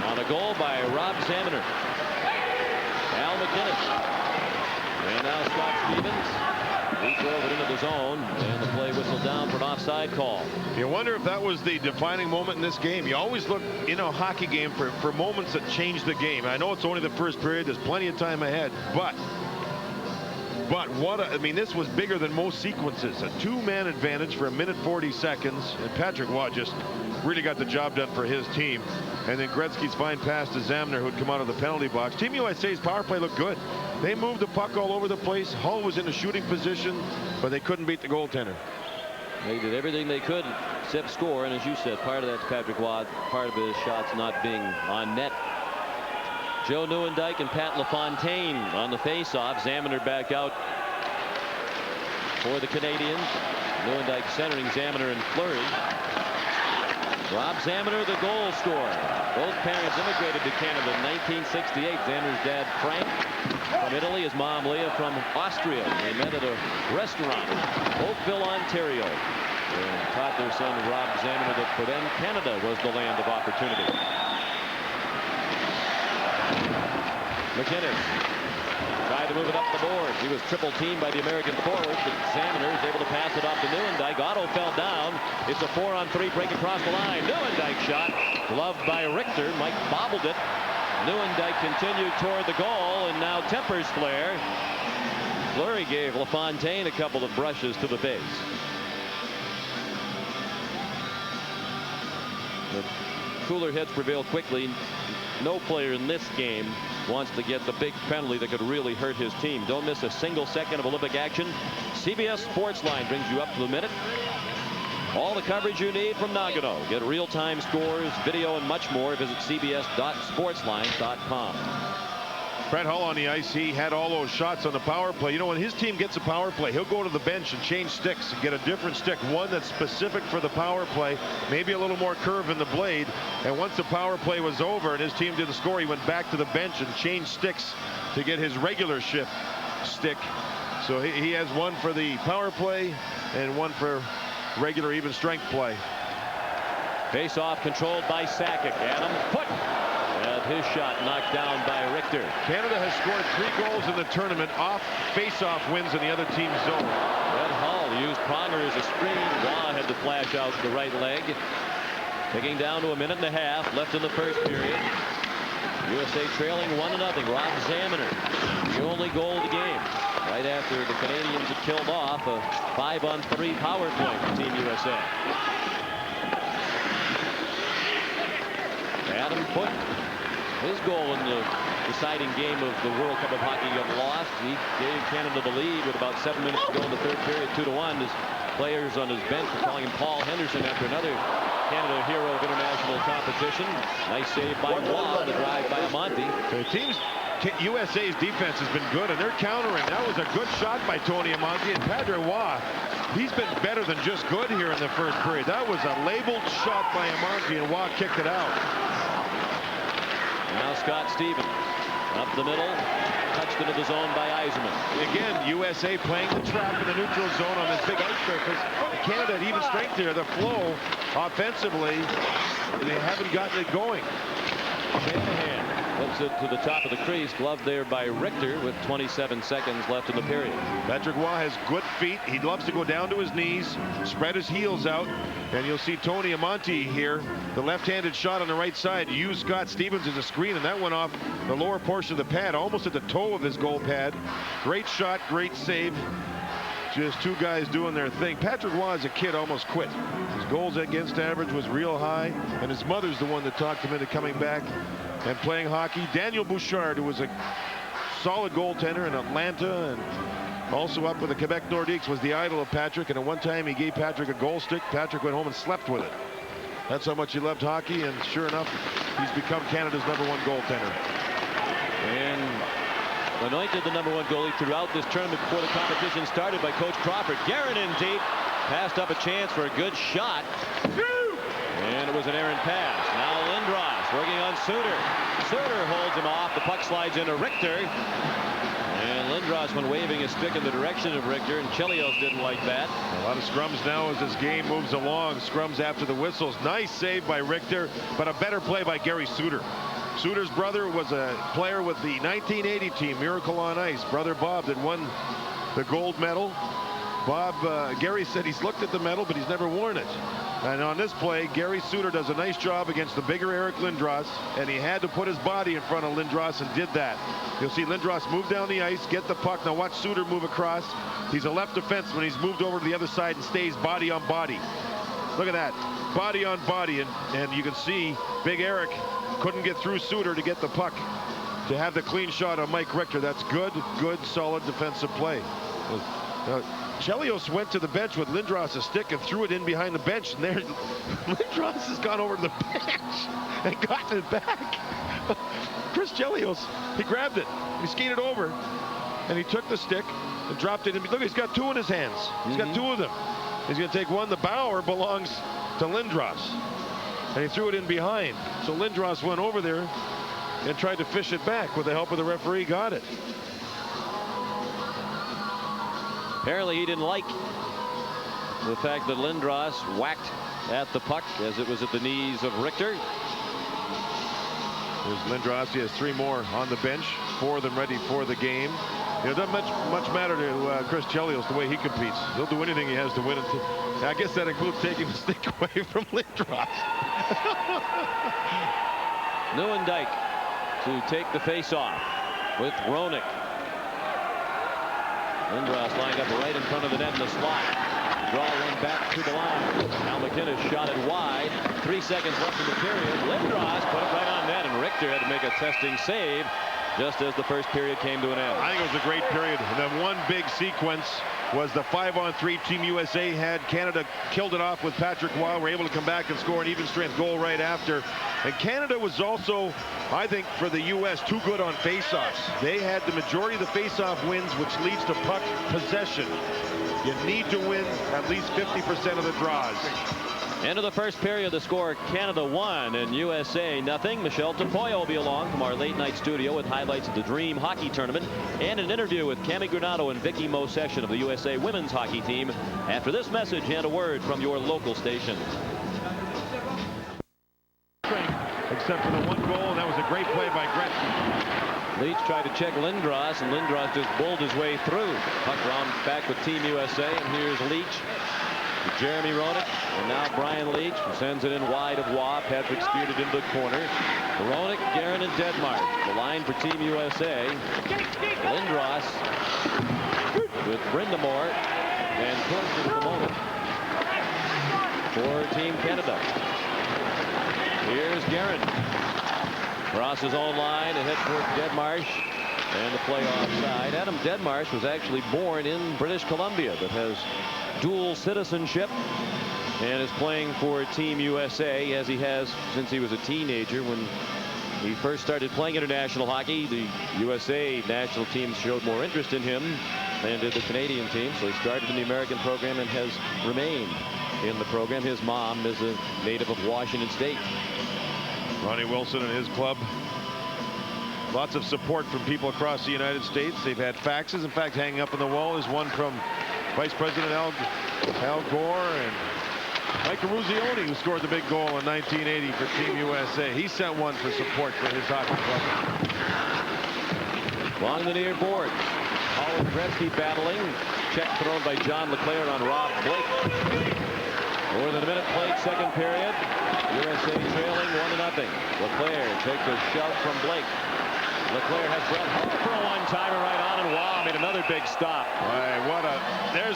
on a goal by Rob Xander. Al McInnes. And now Scott Stevens. He drove it into the zone, and the play whistled down for an offside call. You wonder if that was the defining moment in this game. You always look in a hockey game for moments that change the game. I know it's only the first period. There's plenty of time ahead, but what I mean, this was bigger than most sequences. A two-man advantage for 1:40 seconds, and Patrick Waugh just really got the job done for his team. And then Gretzky's fine pass to Zamner, who had come out of the penalty box. Team USA's power play looked good. They moved the puck all over the place. Hull was in a shooting position, but they couldn't beat the goaltender. They did everything they could except score, and as you said, part of that's Patrick Waugh, part of his shots not being on net. Joe Nieuwendyk and Pat LaFontaine on the face-off. Zamner back out for the Canadians. Nieuwendyk centering Zamner and Fleury. Rob Zamner, the goal scorer. Both parents immigrated to Canada in 1968. Zamner's dad, Frank, from Italy. His mom, Leah, from Austria. They met at a restaurant in Oakville, Ontario. And taught their son, Rob Zamner, that for them, Canada was the land of opportunity. McInnes tried to move it up the board. He was triple teamed by the American forwards, but Zamner is able to pass it off to Nieuwendyk. Otto fell down. It's a 4-on-3 break across the line. Nieuwendyk shot, gloved by Richter. Mike bobbled it. Nieuwendyk continued toward the goal, and now tempers flare. Fleury gave LaFontaine a couple of brushes to the base. The cooler heads prevail quickly. No player in this game wants to get the big penalty that could really hurt his team. Don't miss a single second of Olympic action. CBS Sportsline brings you up to the minute. All the coverage you need from Nagano. Get real-time scores, video, and much more. Visit cbs.sportsline.com. Brett Hull on the ice. He had all those shots on the power play. You know, when his team gets a power play, he'll go to the bench and change sticks and get a different stick, one that's specific for the power play, maybe a little more curve in the blade. And once the power play was over and his team didn't score, he went back to the bench and changed sticks to get his regular shift stick. So he has one for the power play and one for regular even strength play. Face off controlled by Sakic. Adam Foote. His shot knocked down by Richter. Canada has scored 3 goals in the tournament off face-off wins in the other team's zone. Red Hull used Pronger as a screen. Waugh had to flash out the right leg. Taking down to a minute and a half left in the first period. USA trailing 1-0. Rob Zamner, the only goal of the game. Right after the Canadians had killed off a 5-on-3 power play for Team USA. Adam Foote. His goal in the deciding game of the World Cup of Hockey got lost. He gave Canada the lead with about 7 minutes to go in the third period, 2-1. His players on his bench were calling him Paul Henderson after another Canada hero of international competition. Nice save by Waugh, the drive by Amonte. USA's defense has been good, and they're countering. That was a good shot by Tony Amonte, and Patrick Waugh, he's been better than just good here in the first period. That was a labeled shot by Amonte, and Waugh kicked it out. Now Scott Stevens up the middle, touched into the zone by Yzerman. Again, USA playing the trap in the neutral zone on this big ice surface. Canada had even strength there. The flow offensively, they haven't gotten it going. Shanahan puts it to the top of the crease, gloved there by Richter with 27 seconds left in the period. Patrick Waugh has good feet. He loves to go down to his knees, spread his heels out, and you'll see Tony Amonte here, the left-handed shot on the right side, used Scott Stevens as a screen, and that went off the lower portion of the pad, almost at the toe of his goal pad. Great shot, great save. Just two guys doing their thing. Patrick Waugh as a kid almost quit. His goals against average was real high, and his mother's the one that talked him into coming back and playing hockey. Daniel Bouchard, who was a solid goaltender in Atlanta and also up with the Quebec Nordiques, was the idol of Patrick, and at one time he gave Patrick a goal stick. Patrick went home and slept with it. That's how much he loved hockey, and sure enough, he's become Canada's #1 goaltender. And anointed the #1 goalie throughout this tournament before the competition started by Coach Crawford. Guerin in deep, passed up a chance for a good shot, and it was an errant pass. Now Lindros working on Suter. Suter holds him off. The puck slides into Richter, and Lindros, when waving his stick in the direction of Richter, and Chelios didn't like that. A lot of scrums now as this game moves along. Scrums after the whistles. Nice save by Richter, but a better play by Gary Suter. Suter's brother was a player with the 1980 team, Miracle on Ice. Brother Bob that won the gold medal. Gary said he's looked at the medal, but he's never worn it. And on this play, Gary Suter does a nice job against the bigger Eric Lindros, and he had to put his body in front of Lindros and did that. You'll see Lindros move down the ice, get the puck. Now watch Suter move across. He's a left defenseman. He's moved over to the other side and stays body on body. Look at that, body on body, and you can see Big Eric couldn't get through Suter to get the puck to have the clean shot on Mike Richter. That's good, solid defensive play. Chelios went to the bench with Lindros' stick and threw it in behind the bench, and there Lindros has gone over to the bench and gotten it back. Chris Chelios, he grabbed it, he skated over, and he took the stick and dropped it in. Look, he's got two in his hands. He's got two of them. He's going to take one. The Bauer belongs to Lindros, and he threw it in behind. So Lindros went over there and tried to fish it back. With the help of the referee, got it. Apparently he didn't like the fact that Lindros whacked at the puck as it was at the knees of Richter. There's Lindros. He has 3 more on the bench, 4 of them ready for the game. It doesn't much matter to Chris Chelios the way he competes. He'll do anything he has to win. I guess that includes taking the stick away from Lindros. Nieuwendyk to take the face-off with Roenick. Lindros lined up right in front of the net in the slot. Draw one back to the line. Now McInnes shot it wide. 3 seconds left in the period. Lindros put it right on net, and Richter had to make a testing save just as the first period came to an end. I think it was a great period. And then one big sequence was the 5-on-3 Team USA had. Canada killed it off with Patrick Roy. Were able to come back and score an even strength goal right after. And Canada was also, I think, for the U.S., too good on faceoffs. They had the majority of the faceoff wins, which leads to puck possession. You need to win at least 50% of the draws. End of the first period, the score Canada 1 and USA nothing. Michelle Tapoya will be along from our late night studio with highlights of the Dream Hockey Tournament and an interview with Cami Granado and Vicky Mosession of the USA women's hockey team after this message and a word from your local station. Except for the one goal, and that was a great play by Gretzky. Leach tried to check Lindros, and Lindros just bowled his way through. Puck round back with Team USA, and here's Leach. Jeremy Roenick, and now Brian Leach sends it in wide of Waugh. Patrick speared it into the corner. Roenick, Guerin, and Dedmark. The line for Team USA. Lindros with Brindamore and Push at the moment for Team Canada. Here's Guerin. Across his own line, a hit for Dedmarsh, and the play offside. Adam Dedmarsh was actually born in British Columbia, but has dual citizenship and is playing for Team USA as he has since he was a teenager. When he first started playing international hockey, the USA national team showed more interest in him than did the Canadian team, so he started in the American program and has remained in the program. His mom is a native of Washington State. Ronnie Wilson and his club. Lots of support from people across the United States. They've had faxes. In fact, hanging up on the wall is one from Vice President Al Gore and Mike Ruzioni, who scored the big goal in 1980 for Team USA. He sent one for support for his hockey club. Along the near board, Hall and Gretzky battling. Check thrown by John LeClair on Rob Blake. More than a minute played, second period. USA trailing 1-0. LeClair takes a shove from Blake. LeClair has Brett Hull for a one-timer right on, and Waugh made another big stop.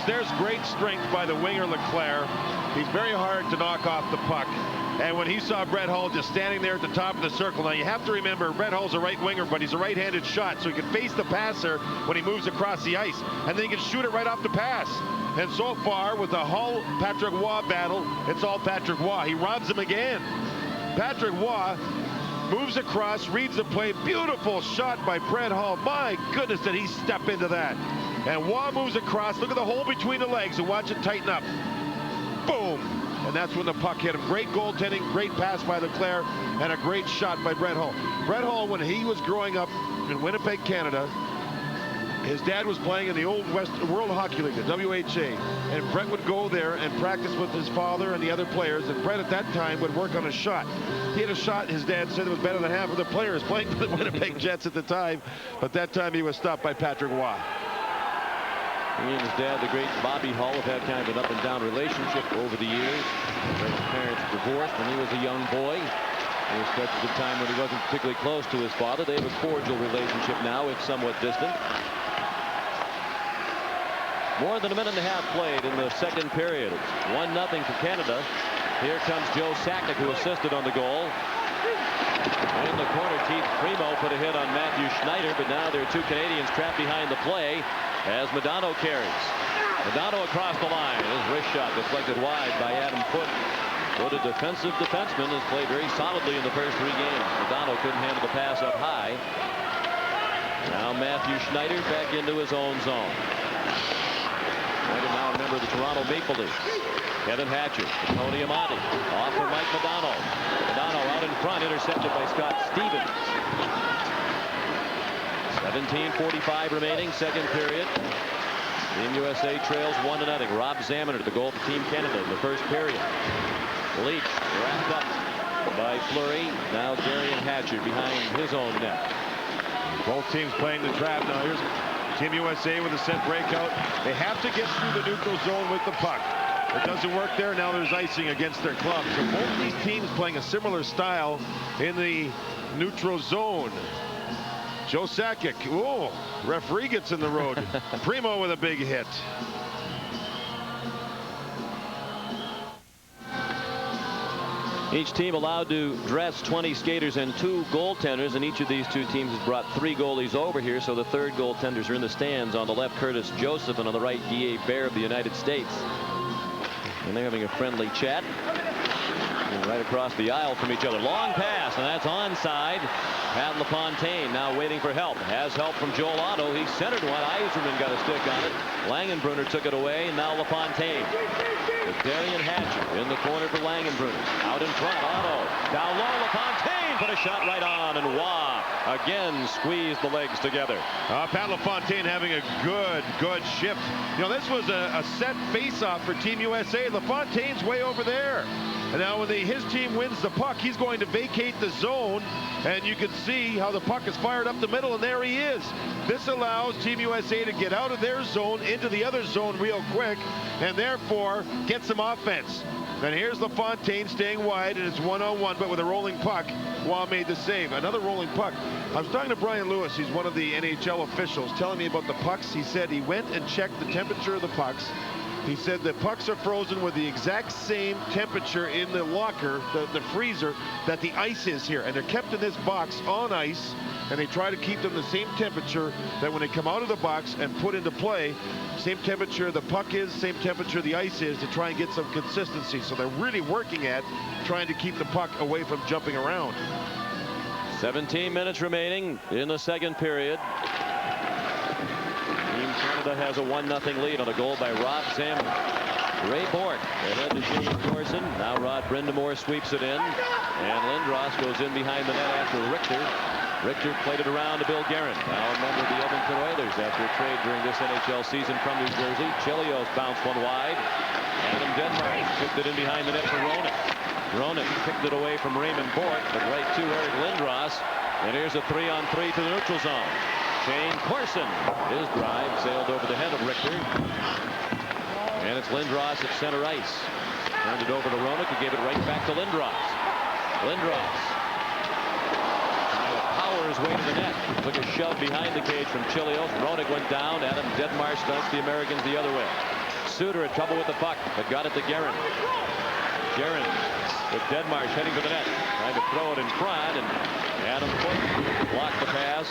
There's great strength by the winger LeClair. He's very hard to knock off the puck. And when he saw Brett Hull just standing there at the top of the circle, now you have to remember Brett Hull's a right winger, but he's a right-handed shot, so he can face the passer when he moves across the ice, and then he can shoot it right off the pass. And so far, with the Hull-Patrick Waugh battle, it's all Patrick Waugh. He robs him again. Patrick Waugh moves across, reads the play. Beautiful shot by Brett Hull. My goodness, did he step into that. And Waugh moves across. Look at the hole between the legs and watch it tighten up. Boom. And that's when the puck hit him. Great goaltending, great pass by LeClair, and a great shot by Brett Hull. Brett Hull, when he was growing up in Winnipeg, Canada, his dad was playing in the old World Hockey League, the WHA, and Brett would go there and practice with his father and the other players, and Brett at that time would work on a shot. He had a shot, his dad said, it was better than half of the players playing for the Winnipeg Jets at the time, but that time he was stopped by Patrick Waugh. He and his dad, the great Bobby Hull, have had kind of an up and down relationship over the years. His parents divorced when he was a young boy. There were stretches of time when he wasn't particularly close to his father. They have a cordial relationship now, if somewhat distant. More than a minute and a half played in the second period. It's 1-0 for Canada. Here comes Joe Sakic, who assisted on the goal. In the corner, Keith Primeau put a hit on Matthew Schneider, but now there are two Canadians trapped behind the play as McDonough carries. McDonough across the line. His wrist shot deflected wide by Adam Foote. Foote, a defensive defenseman, has played very solidly in the first 3 games. McDonough couldn't handle the pass up high. Now Matthew Schneider back into his own zone. Schneider now a member of the Toronto Maple Leafs. Kevin Hatcher, Tony Amati, off for Mike McDonough. McDonough out in front, intercepted by Scott Stevens. 17:45 remaining, second period. Team USA trails 1-0. Rob Zaminer, the goal for Team Canada in the first period. Leach wrapped up by Fleury. Now Darian Hatcher behind his own net. Both teams playing the trap. Now here's Team USA with a set breakout. They have to get through the neutral zone with the puck. It doesn't work there. Now there's icing against their club. So both these teams playing a similar style in the neutral zone. Joe Sakic. Oh, referee gets in the road. Primeau with a big hit. Each team allowed to dress 20 skaters and 2 goaltenders, and each of these 2 teams has brought 3 goalies over here. So the third goaltenders are in the stands. On the left, Curtis Joseph, and on the right, D.A. Bear of the United States. And they're having a friendly chat. And right across the aisle from each other. Long pass, and that's onside. Pat LaFontaine now waiting for help. Has help from Joel Otto. He centered one. Eiserman got a stick on it. Langenbrunner took it away, and now LaFontaine. With Darian Hatcher in the corner for Langenbrunner. Out in front, Otto. Down low, LaFontaine put a shot right on, and Waugh again squeezed the legs together. Pat LaFontaine having a good shift. You know, this was a set face-off for Team USA. LaFontaine's way over there. And now when his team wins the puck, he's going to vacate the zone. And you can see how the puck is fired up the middle, and there he is. This allows Team USA to get out of their zone into the other zone real quick, and therefore get some offense. And here's LaFontaine staying wide, and it's 1-on-1, but with a rolling puck. Waugh made the save. Another rolling puck. I was talking to Brian Lewis. He's one of the NHL officials, telling me about the pucks. He said he went and checked the temperature of the pucks. He said the pucks are frozen with the exact same temperature in the locker, the freezer, that the ice is here. And they're kept in this box on ice, and they try to keep them the same temperature that when they come out of the box and put into play, same temperature the puck is, same temperature the ice is, to try and get some consistency. So they're really working at trying to keep the puck away from jumping around. 17 minutes remaining in the second period. Canada has a 1-0 lead on a goal by Rob Zaminer. Ray Bourque ahead to James Corson. Now Rod Brindamore sweeps it in, and Lindros goes in behind the net after Richter. Richter played it around to Bill Guerin, now a member of the Edmonton Oilers after a trade during this NHL season from New Jersey. Chelios bounced one wide. Adam Denmark kicked it in behind the net for Roenick. Roenick kicked it away from Raymond Bourque, but right to Eric Lindros. And here's a 3-on-3 to the neutral zone. Shane Corson, his drive sailed over the head of Richter. And it's Lindros at center ice. Turned it over to Roenick, who gave it right back to Lindros. Lindros trying to power his way to the net. Took a shove behind the cage from Chelios. Roenick went down. Adam Denmark stunts the Americans the other way. Suter had trouble with the puck, but got it to Guerin. Guerin with Denmark heading to the net. Trying to throw it in front, and Adam Foote blocked the pass.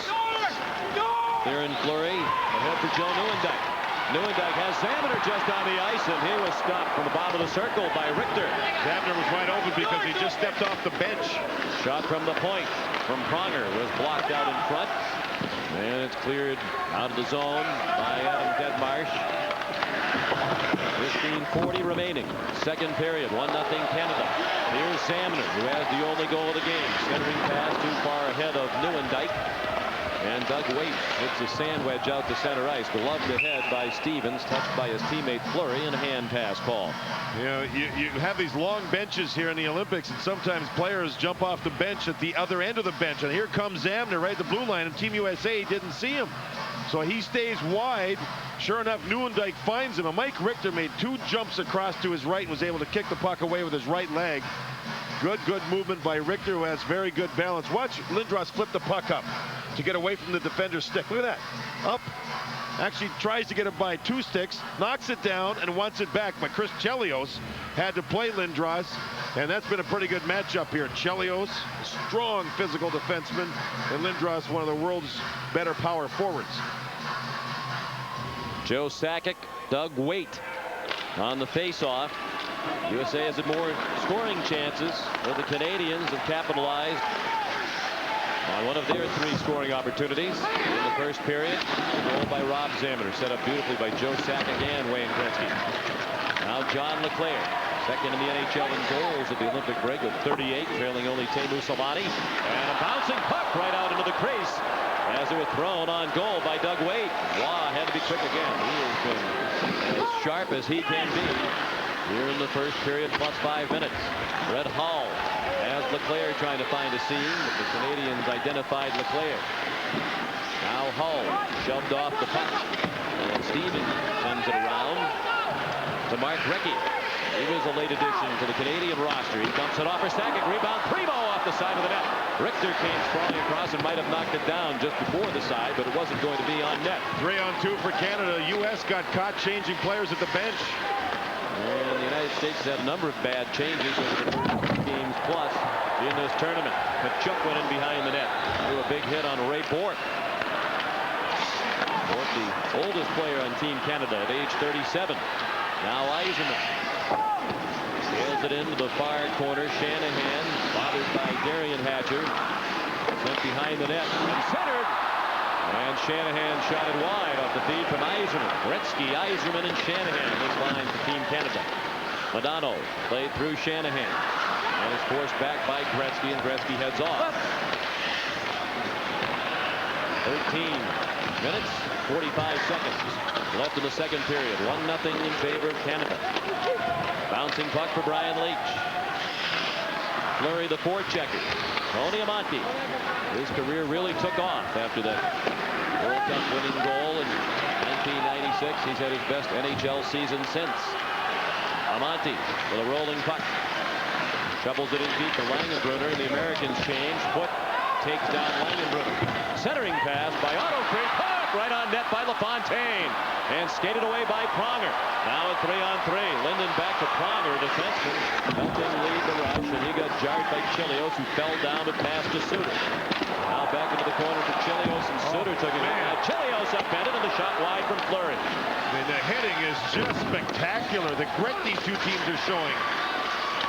Theron Fleury ahead for Joe Nieuwendyk. Nieuwendyk has Zaminer just on the ice, and he was stopped from the bottom of the circle by Richter. Zaminer was wide open because he just stepped off the bench. Shot from the point from Pronger was blocked out in front. And it's cleared out of the zone by Adam Denmark. 15:40 remaining. Second period, 1-0 Canada. Here's Zaminer, who has the only goal of the game. Centering pass too far ahead of Nieuwendyk. And Doug Waite hits a sand wedge out to center ice. Gloved ahead by Stevens, touched by his teammate Fleury, and a hand pass call. You know, you have these long benches here in the Olympics, and sometimes players jump off the bench at the other end of the bench. And here comes Zaminer right at the blue line, and Team USA didn't see him. So he stays wide. Sure enough, Nieuwendyk finds him. And Mike Richter made 2 jumps across to his right and was able to kick the puck away with his right leg. Good movement by Richter, who has very good balance. Watch Lindros flip the puck up to get away from the defender's stick. Look at that. Up. Actually tries to get it by 2 sticks, knocks it down, and wants it back. But Chris Chelios had to play Lindros, and that's been a pretty good matchup here. Chelios, a strong physical defenseman, and Lindros, one of the world's better power forwards. Joe Sakic, Doug Waite on the face-off. USA has had more scoring chances, but the Canadians have capitalized on one of their 3 scoring opportunities in the first period. A goal by Rob Zammiter, set up beautifully by Joe Sakic and Wayne Gretzky. Now John LeClair, second in the NHL in goals at the Olympic break with 38, trailing only Teemu Selanne. And a bouncing puck right out into the crease as it was thrown on goal by Doug Waite. Waugh had to be quick again. He has been as sharp as he can be here in the first period, plus 5 minutes. Red Hall has LeClair trying to find a seam, but the Canadians identified LeClair. Now Hull shoved off the puck, and Stevens sends it around to Mark Recchi. He was a late addition to the Canadian roster. He dumps it off for Sakic. Rebound, Primeau off the side of the net. Richter came sprawling across and might have knocked it down just before the side, but it wasn't going to be on net. 3-on-2 for Canada. U.S. got caught changing players at the bench. And the United States has had a number of bad changes over the first games plus in this tournament. Kachuk went in behind the net. Threw a big hit on Ray Bourque. Bourque, the oldest player on Team Canada at age 37. Now Yzerman sails it into the far corner. Shanahan, bothered by Darian Hatcher, sent behind the net and centered. And Shanahan shot it wide off the feed from Yzerman. Gretzky, Yzerman, and Shanahan. This line for Team Canada. McDonough played through Shanahan. And is forced back by Gretzky, and Gretzky heads off. 13 minutes, 45 seconds left in the second period. 1-0 in favor of Canada. Bouncing puck for Brian Leach. Fleury, the forechecker. Tony Amonte. His career really took off after that World Cup winning goal in 1996. He's had his best NHL season since. Amonte with a rolling puck. Shovels it in deep for Langenbrunner, and the Americans change. Foot takes down Langenbrunner. Centering pass by Otto Crease. Puck right on net by LaFontaine. And skated away by Pronger. Now a 3-on-3. Linden back to Pronger, defenseman. Helped him lead the rush, and he got jarred by Chelios, who fell down but passed to Suter. Now back into the corner for Chelios, and Suter took it. Now Chelios upended, and the shot wide from Fleury. I mean, the heading is just spectacular. The grit these 2 teams are showing.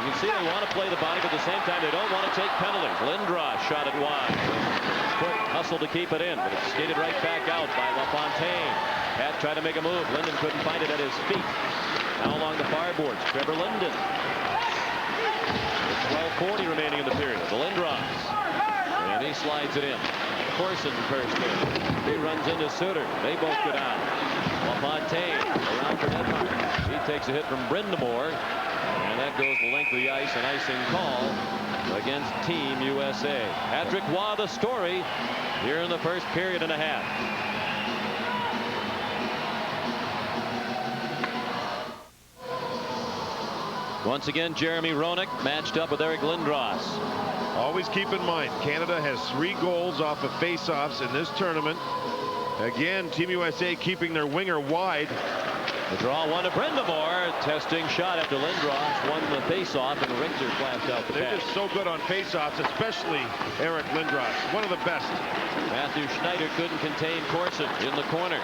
You can see they want to play the body, but at the same time, they don't want to take penalties. Lindros shot it wide. Foot hustled to keep it in, but it skated right back out by LaFontaine. Pat tried to make a move. Linden couldn't find it at his feet. Now along the far boards, Trevor Linden. With 12:40 remaining in the period. The Lindros. And he slides it in. Corson first in. He runs into Suter. They both go down. LaFontaine around for Denmark. He takes a hit from Brindamore. And that goes the length of the ice, an icing call against Team USA. Patrick Waugh, the story here in the first period and a half. Once again, Jeremy Roenick matched up with Eric Lindros. Always keep in mind, Canada has 3 goals off of face-offs in this tournament. Again, Team USA keeping their winger wide. The draw one to Brindamore. Testing shot after Lindros won the face-off, and Richter flashed out the They're pass. just so good on face-offs, especially Eric Lindros, one of the best. Matthew Schneider couldn't contain Corson in the corner.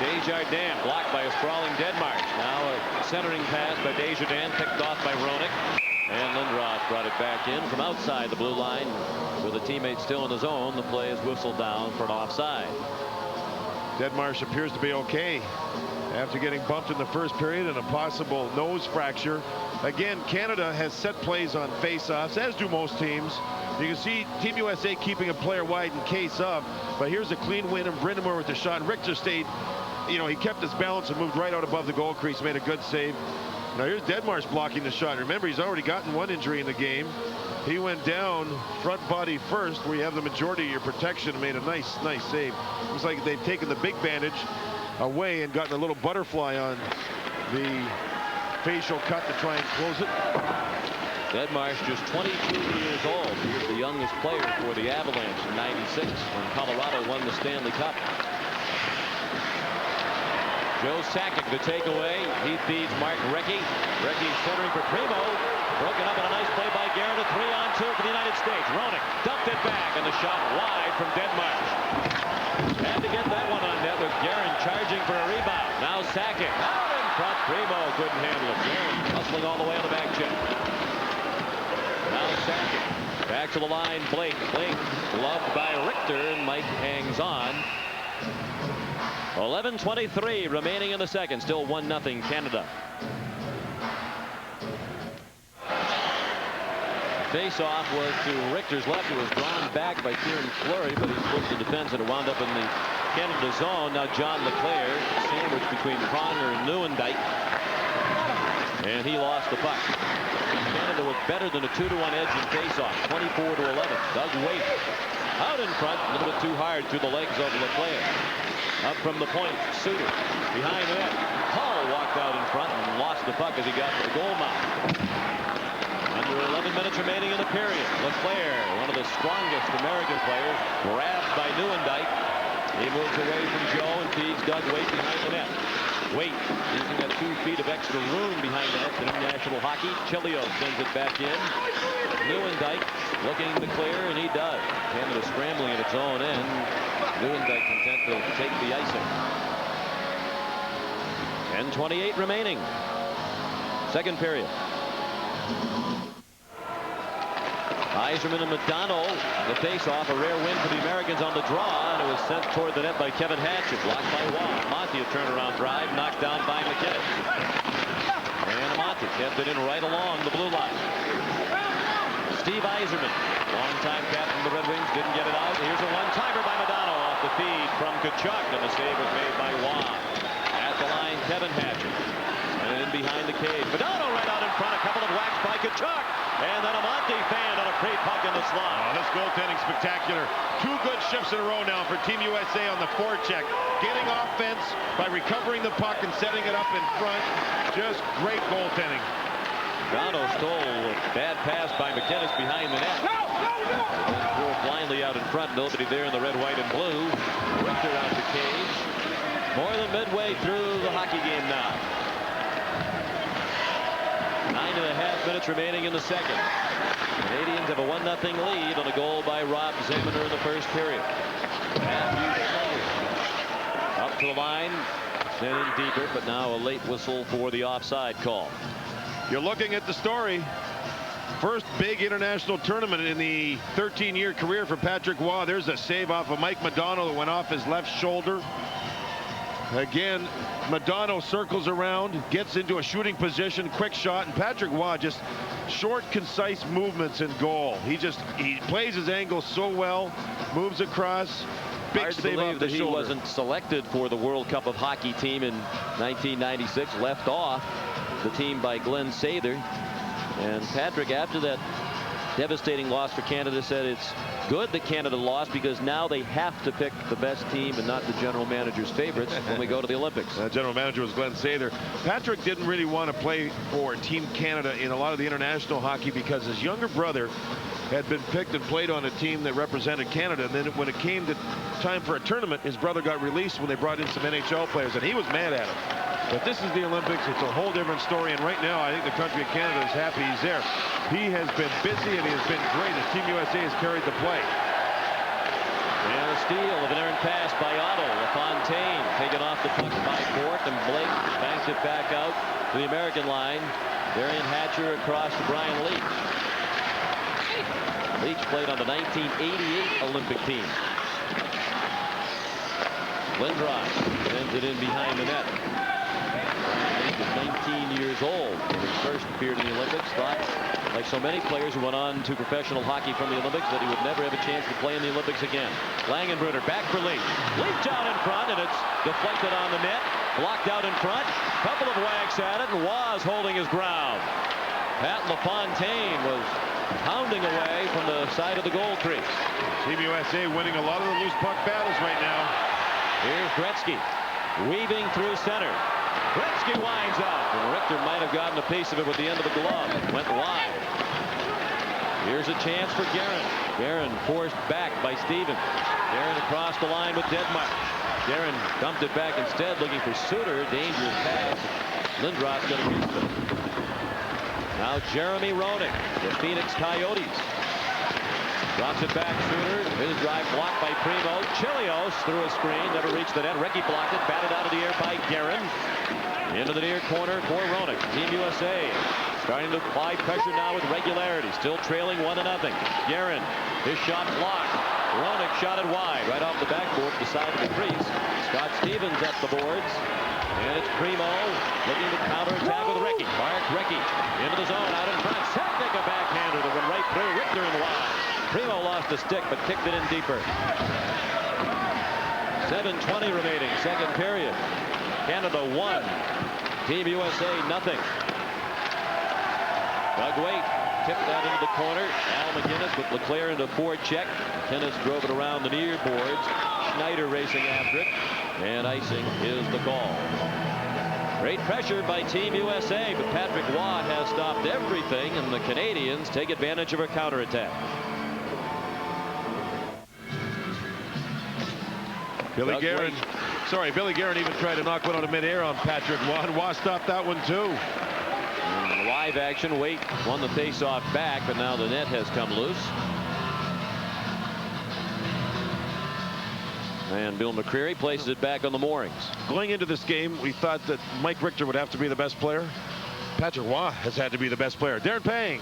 Desjardins blocked by a sprawling Denmark. Now a centering pass by Desjardins, picked off by Roenick. And Lindros brought it back in from outside the blue line. With a teammate still in the zone, the play is whistled down for an offside. Denmark appears to be okay after getting bumped in the first period and a possible nose fracture. Again, Canada has set plays on face-offs, as do most teams. You can see Team USA keeping a player wide in case of, but here's a clean win, and Brindamore with the shot. Richter stayed, he kept his balance and moved right out above the goal crease, made a good save. Now here's Deadmarsh blocking the shot. Remember, he's already gotten one injury in the game. He went down front body first, where you have the majority of your protection, and made a nice save. Looks like they've taken the big bandage away and gotten a little butterfly on the facial cut to try and close it. Deadmarsh just 22 years old. He's the youngest player for the Avalanche in '96 when Colorado won the Stanley Cup. Joe Sakic the takeaway. He feeds Mike Richter. Richter centering for Primeau. Broken up in a nice play by Garrett. A 3-on-2 for the United States. Roenick dumped it back, and the shot wide from Deadmarsh. Had to get that one on net with Guerin charging for a rebound. Now Sakic out in front. Primeau couldn't handle it. Guerin hustling all the way on the back check. Now Sakic back to the line. Blake gloved by Richter, and Mike hangs on. 11:23 remaining in the second. Still 1-0 Canada. Face-off was to Richter's left. It was drawn back by Kieran Fleury, but he flipped the defense and it wound up in the Canada zone. Now John LeClair sandwiched between Pronger and Nieuwendyk, and he lost the puck. Canada was better than a 2-1 edge in face-off. 24-11. Doug Weight out in front, a little bit too hard through the legs of LeClair. Up from the point, Suter behind the net. Hall walked out in front and lost the puck as he got to the goal mouth. Under 11 minutes remaining in the period. LeClair, one of the strongest American players, grabbed by Nieuwendyk. He moves away from Joe and feeds Doug Weight behind the net. Weight using that 2 feet of extra room behind the net in international hockey. Chilio sends it back in. Nieuwendyk looking to clear, and he does. Canada scrambling at its own end. Nieuwendyk content to take the icing. 10:28 remaining. Second period. Yzerman and McDonough, the face-off, a rare win for the Americans on the draw, and it was sent toward the net by Kevin Hatchett, blocked by Waugh. Monty, a turnaround drive, knocked down by McKinnon. And Monty kept it in right along the blue line. Steve Yzerman, longtime captain of the Red Wings, didn't get it out. Here's a one-timer by McDonough off the feed from Tkachuk, and the save was made by Waugh. At the line, Kevin Hatchett. And in behind the cage. McDonough right out in front, a couple of whacks by Tkachuk. And then a Monty fan on a free puck in the slot. Oh, this goaltending spectacular. 2 good shifts in a row now for Team USA on the forecheck. Getting offense by recovering the puck and setting it up in front. Just great goaltending. McDonough stole a bad pass by McInnes behind the net. And then threw it blindly out in front. Nobody there in the red, white, and blue. Richter out the cage. More than midway through the hockey game now. 9.5 minutes remaining in the second. Canadians have a 1-0 lead on a goal by Rob Zamener in the first period. Matthew Schneider up to the line, sent in deeper, but now a late whistle for the offside call. You're looking at the story. First big international tournament in the 13-year career for Patrick Waugh. There's a save off of Mike McDonough that went off his left shoulder. Again, McDonough circles around, gets into a shooting position, quick shot, and Patrick Waugh just short, concise movements in goal. He plays his angle so well, moves across. Big Hard to save believe off the that he shoulder. wasn't selected for the World Cup of Hockey team in 1996. Left off the team by Glenn Sather. And Patrick, after that devastating loss for Canada, said it's good that Canada lost because now they have to pick the best team and not the general manager's favorites when we go to the Olympics. General manager was Glenn Sather. Patrick didn't really want to play for Team Canada in a lot of the international hockey because his younger brother had been picked and played on a team that represented Canada. And then when it came to time for a tournament, his brother got released when they brought in some NHL players, and he was mad at him. But this is the Olympics. It's a whole different story. And right now, I think the country of Canada is happy he's there. He has been busy, and he has been great as Team USA has carried the play. And a steal of an errant pass by Otto. LaFontaine taken off the puck by Bourque, and Blake banks it back out to the American line. Darian Hatcher across to Brian Leach. Leach played on the 1988 Olympic team. Lindros sends it in behind the net. Leach is 19 years old when he first appeared in the Olympics. Thought, like so many players who went on to professional hockey from the Olympics, that he would never have a chance to play in the Olympics again. Langenbrunner back for Leach. Leach out in front, and it's deflected on the net. blocked out in front. Couple of whacks at it, and was holding his ground. Pat LaFontaine was pounding away from the side of the goal crease. Team USA winning a lot of the loose puck battles right now. Here's Gretzky weaving through center. Gretzky winds up, and Richter might have gotten a piece of it with the end of the glove. Went wide. Here's a chance for Guerin. Guerin forced back by Stevens. Guerin across the line with Dedmark. Guerin dumped it back instead, looking for Suter. Dangerous pass. Lindros going to use it. Now Jeremy Roenick, the Phoenix Coyotes. Drops it back, Suter. His drive blocked by Primeau. Chilios through a screen, never reached the net. Recchi blocked it, batted out of the air by Guerin. Into the near corner for Roenick. Team USA starting to apply pressure now with regularity. Still trailing 1-0. Guerin, his shot blocked. Roenick shot it wide, right off the backboard to the side of the crease. Scott Stevens up the boards. And it's Primeau looking to counterattack with Recchi. Mark Recchi into the zone, out in front. Sakic a backhander that went right through Richter in the wide. Primeau lost the stick, but kicked it in deeper. 7:20 remaining, second period. Canada 1, Team USA 0. Doug Waite tipped that into the corner. Al McGinnis with LeClaire into forward check. McGinnis drove it around the near boards. Schneider racing after it, and icing is the call. Great pressure by Team USA, but Patrick Waugh has stopped everything, and the Canadians take advantage of a counterattack. Billy Guerin even tried to knock one out of midair on Patrick Waugh, and Waugh stopped that one too. In live action, Waite won the face-off back, but now the net has come loose. And Bill McCreary places it back on the moorings. Going into this game, we thought that Mike Richter would have to be the best player. Patrick Waugh has had to be the best player. Darren Pang.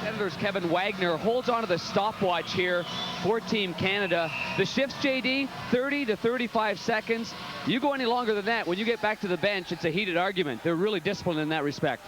Senators Kevin Wagner holds on to the stopwatch here for Team Canada. The shifts, JD, 30 to 35 seconds. You go any longer than that, when you get back to the bench, it's a heated argument. They're really disciplined in that respect.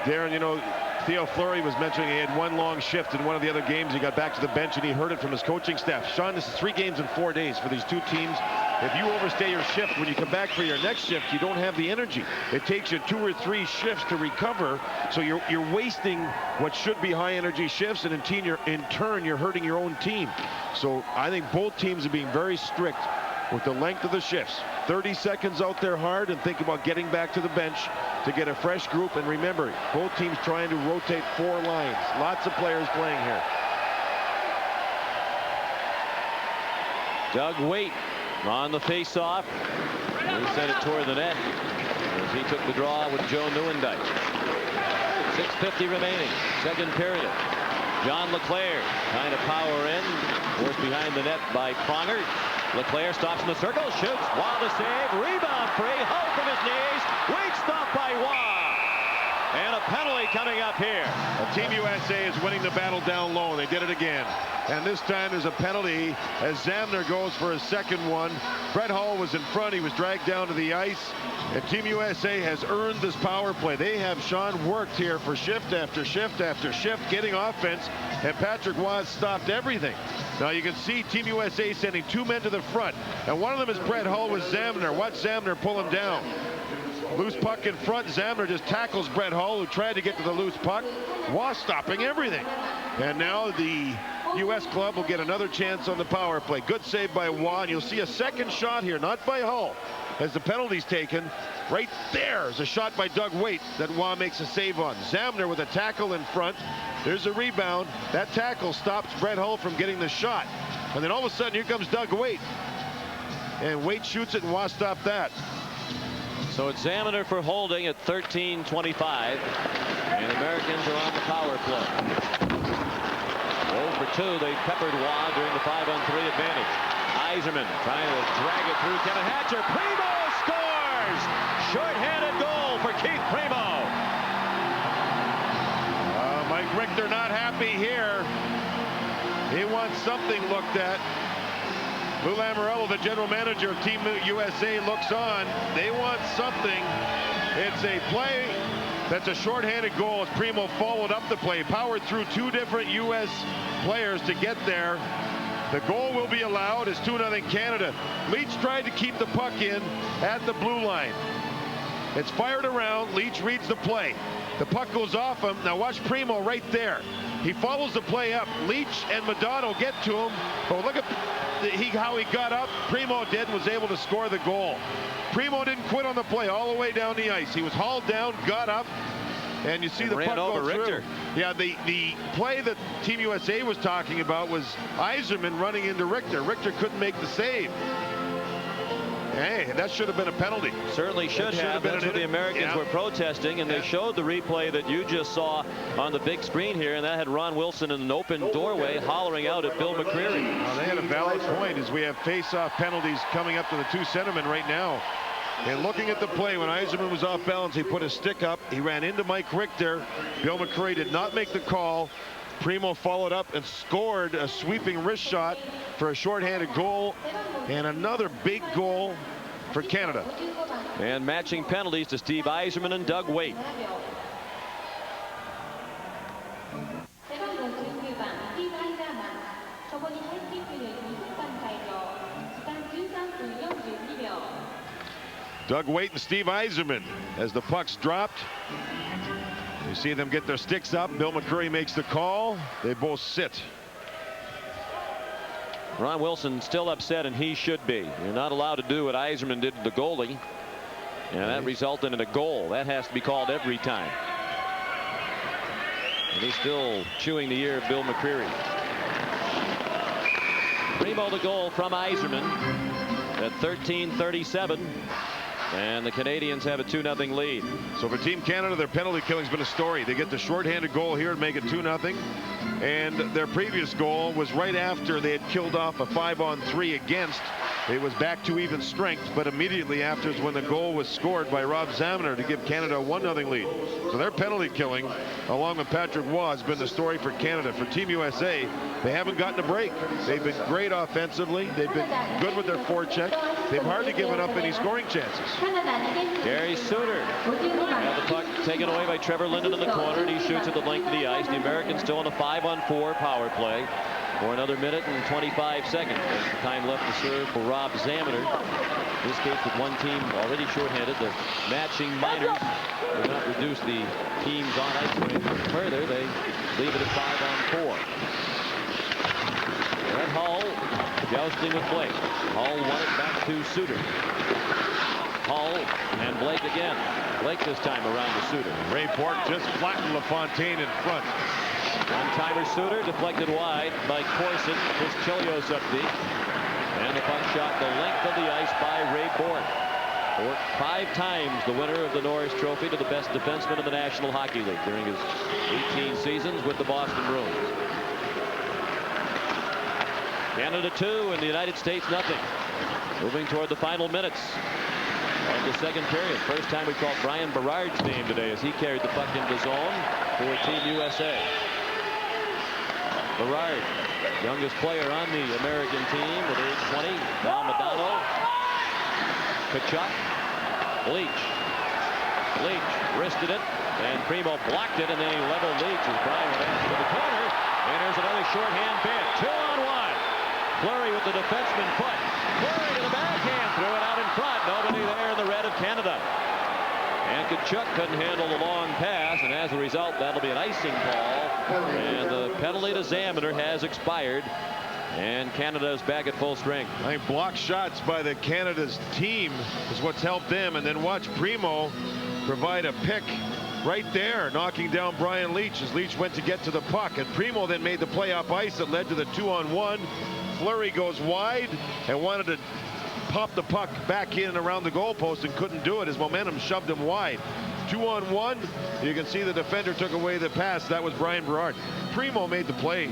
Darren, you know, Theo Fleury was mentioning he had one long shift in one of the other games. He got back to the bench and he heard it from his coaching staff. Sean, this is 3 games in 4 days for these two teams. If you overstay your shift, when you come back for your next shift, you don't have the energy. It takes you 2 or 3 shifts to recover, so you're wasting what should be high energy shifts, and in turn you're hurting your own team. So I think both teams are being very strict with the length of the shifts. 30 seconds out there hard, and think about getting back to the bench to get a fresh group. And remember, both teams trying to rotate 4 lines. Lots of players playing here. Doug Waite on the face-off. He sent it toward the net as he took the draw with Joe Nieuwendyk. 6:50 remaining, second period. John LeClaire trying to power in, forced behind the net by Pronger. LeClaire stops in the circle, shoots. Waugh the save, rebound free, Hull from his knees. Waite stopped by Waugh. And a penalty coming up here. Team USA is winning the battle down low. They did it again. And this time there's a penalty as Zamner goes for his second one. Brett Hull was in front. He was dragged down to the ice. And Team USA has earned this power play. They have Sean worked here for shift after shift after shift, getting offense. And Patrick Waugh stopped everything. Now you can see Team USA sending 2 men to the front. And one of them is Brett Hull with Zamner. Watch Zamner pull him down. Loose puck in front. Zamner just tackles Brett Hull, who tried to get to the loose puck. Waugh stopping everything. And now the U.S. club will get another chance on the power play. Good save by Waugh. And you'll see a second shot here, not by Hull, as the penalty's taken. Right there is a shot by Doug Waite that Waugh makes a save on. Zamner with a tackle in front. There's a rebound. That tackle stops Brett Hull from getting the shot. And then all of a sudden, here comes Doug Waite. And Waite shoots it, and Waugh stopped that. So it's Zamner for holding at 13:25. And Americans are on the power play. 0 for 2. They peppered Waugh during the 5-on-3 advantage. Yzerman trying to drag it through Kevin Hatcher. Primeau scores! Short-handed goal for Keith Primeau. Mike Richter not happy here. He wants something looked at. Lou Lamoriello, the general manager of Team USA, looks on. They want something. It's a play that's a shorthanded goal as Primeau followed up the play, powered through 2 different U.S. players to get there. The goal will be allowed. It's 2-0 Canada. Leach tried to keep the puck in at the blue line. It's fired around. Leach reads the play. The puck goes off him. Now watch Primeau right there. He follows the play up. Leach and McDonough get to him. But look at how he got up. Primeau did, was able to score the goal. Primeau didn't quit on the play all the way down the ice. He was hauled down, got up, and you see the puck go through. Richter. Yeah, the play that Team USA was talking about was Yzerman running into Richter. Richter couldn't make the save. Hey, that should have been a penalty. Certainly should have. That's what the Americans were protesting, and they showed the replay that you just saw on the big screen here, and that had Ron Wilson in an open doorway hollering out at Bill McCreary. Well, they had a valid point as we have face-off penalties coming up to the 2 centermen right now. And looking at the play, when Yzerman was off balance, he put his stick up. He ran into Mike Richter. Bill McCreary did not make the call. Primeau followed up and scored a sweeping wrist shot for a shorthanded goal, and another big goal for Canada. And matching penalties to Steve Yzerman and Doug Weight. Doug Weight and Steve Yzerman as the puck's dropped. You see them get their sticks up. Bill McCreary makes the call. They both sit. Ron Wilson still upset, and he should be. You're not allowed to do what Yzerman did to the goalie, and that resulted in a goal. That has to be called every time. And he's still chewing the ear of Bill McCreary. Primeau the goal from Yzerman at 13:37. And the Canadians have a 2-0 lead. So for Team Canada, their penalty killing's been a story. They get the shorthanded goal here and make it 2-0. And their previous goal was right after they had killed off a 5-on-3 against. It was back to even strength, but immediately after is when the goal was scored by Rob Zaminer to give Canada a 1-0 lead. So their penalty killing, along with Patrick Waugh, has been the story for Canada. For Team USA, they haven't gotten a break. They've been great offensively. They've been good with their forecheck. They've hardly given up any scoring chances. Gary Suter had the puck taken away by Trevor Linden in the corner, and he shoots at the length of the ice. The Americans still on a 5-on-4 power play for another minute and 25 seconds. There's the time left to serve for Rob Zaminer. In this case, with one team already shorthanded, the matching minors do not reduce the teams on ice any further. They leave it at 5-on-4. Red Hull jousting with Blake. Hull won it back to Suter. Hull and Blake again. Blake this time around to Suter. Ray Bork just flattened LaFontaine in front. One-timer Suter deflected wide by Corson. Chris Chelios up deep. And the puck shot the length of the ice by Ray Bork. 5 times the winner of the Norris Trophy to the best defenseman in the National Hockey League during his 18 seasons with the Boston Bruins. Canada 2 and the United States nothing. Moving toward the final minutes of the second period. First time we called Brian Berard's name today as he carried the puck into zone for Team USA. Berard, youngest player on the American team at age 20. Now McDonough. Kachuk. Leach. Leach wristed it, and Primeau blocked it, and they leveled Leach as Brian went into the corner. And there's another shorthand bid. 2-on-1. Fleury with the defenseman foot. Fleury to the backhand. Threw it out in front. Nobody there in the red of Canada. And Kachuk couldn't handle the long pass, and as a result, that'll be an icing call. And the penalty to Zaminer has expired. And Canada is back at full strength. I think block shots by the Canada's team is what's helped them. And then watch Primeau provide a pick right there, knocking down Brian Leach as Leach went to get to the puck. And Primeau then made the play up ice that led to the 2-on-1. Fleury goes wide and wanted to pop the puck back in and around the goalpost and couldn't do it. His momentum shoved him wide. 2-on-1. You can see the defender took away the pass. That was Brian Berard. Primeau made the play.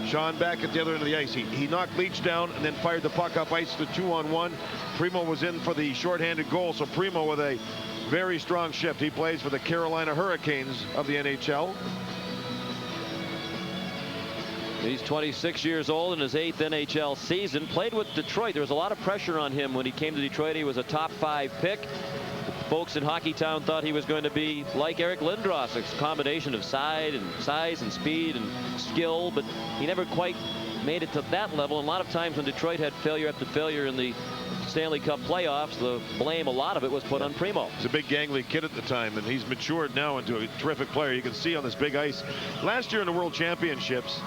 Sean back at the other end of the ice. He knocked Leach down and then fired the puck up ice to 2-on-1. Primeau was in for the shorthanded goal. So Primeau with a very strong shift. He plays for the Carolina Hurricanes of the NHL. He's 26 years old in his 8th NHL season. Played with Detroit. There was a lot of pressure on him when he came to Detroit. He was a top 5 pick. Folks in Hockeytown thought he was going to be like Eric Lindros, a combination of size and speed and skill, but he never quite made it to that level. And a lot of times when Detroit had failure after failure in the Stanley Cup playoffs, the blame, a lot of it was put on Primeau. He's a big gangly kid at the time, and he's matured now into a terrific player. You can see on this big ice. Last year in the World Championships,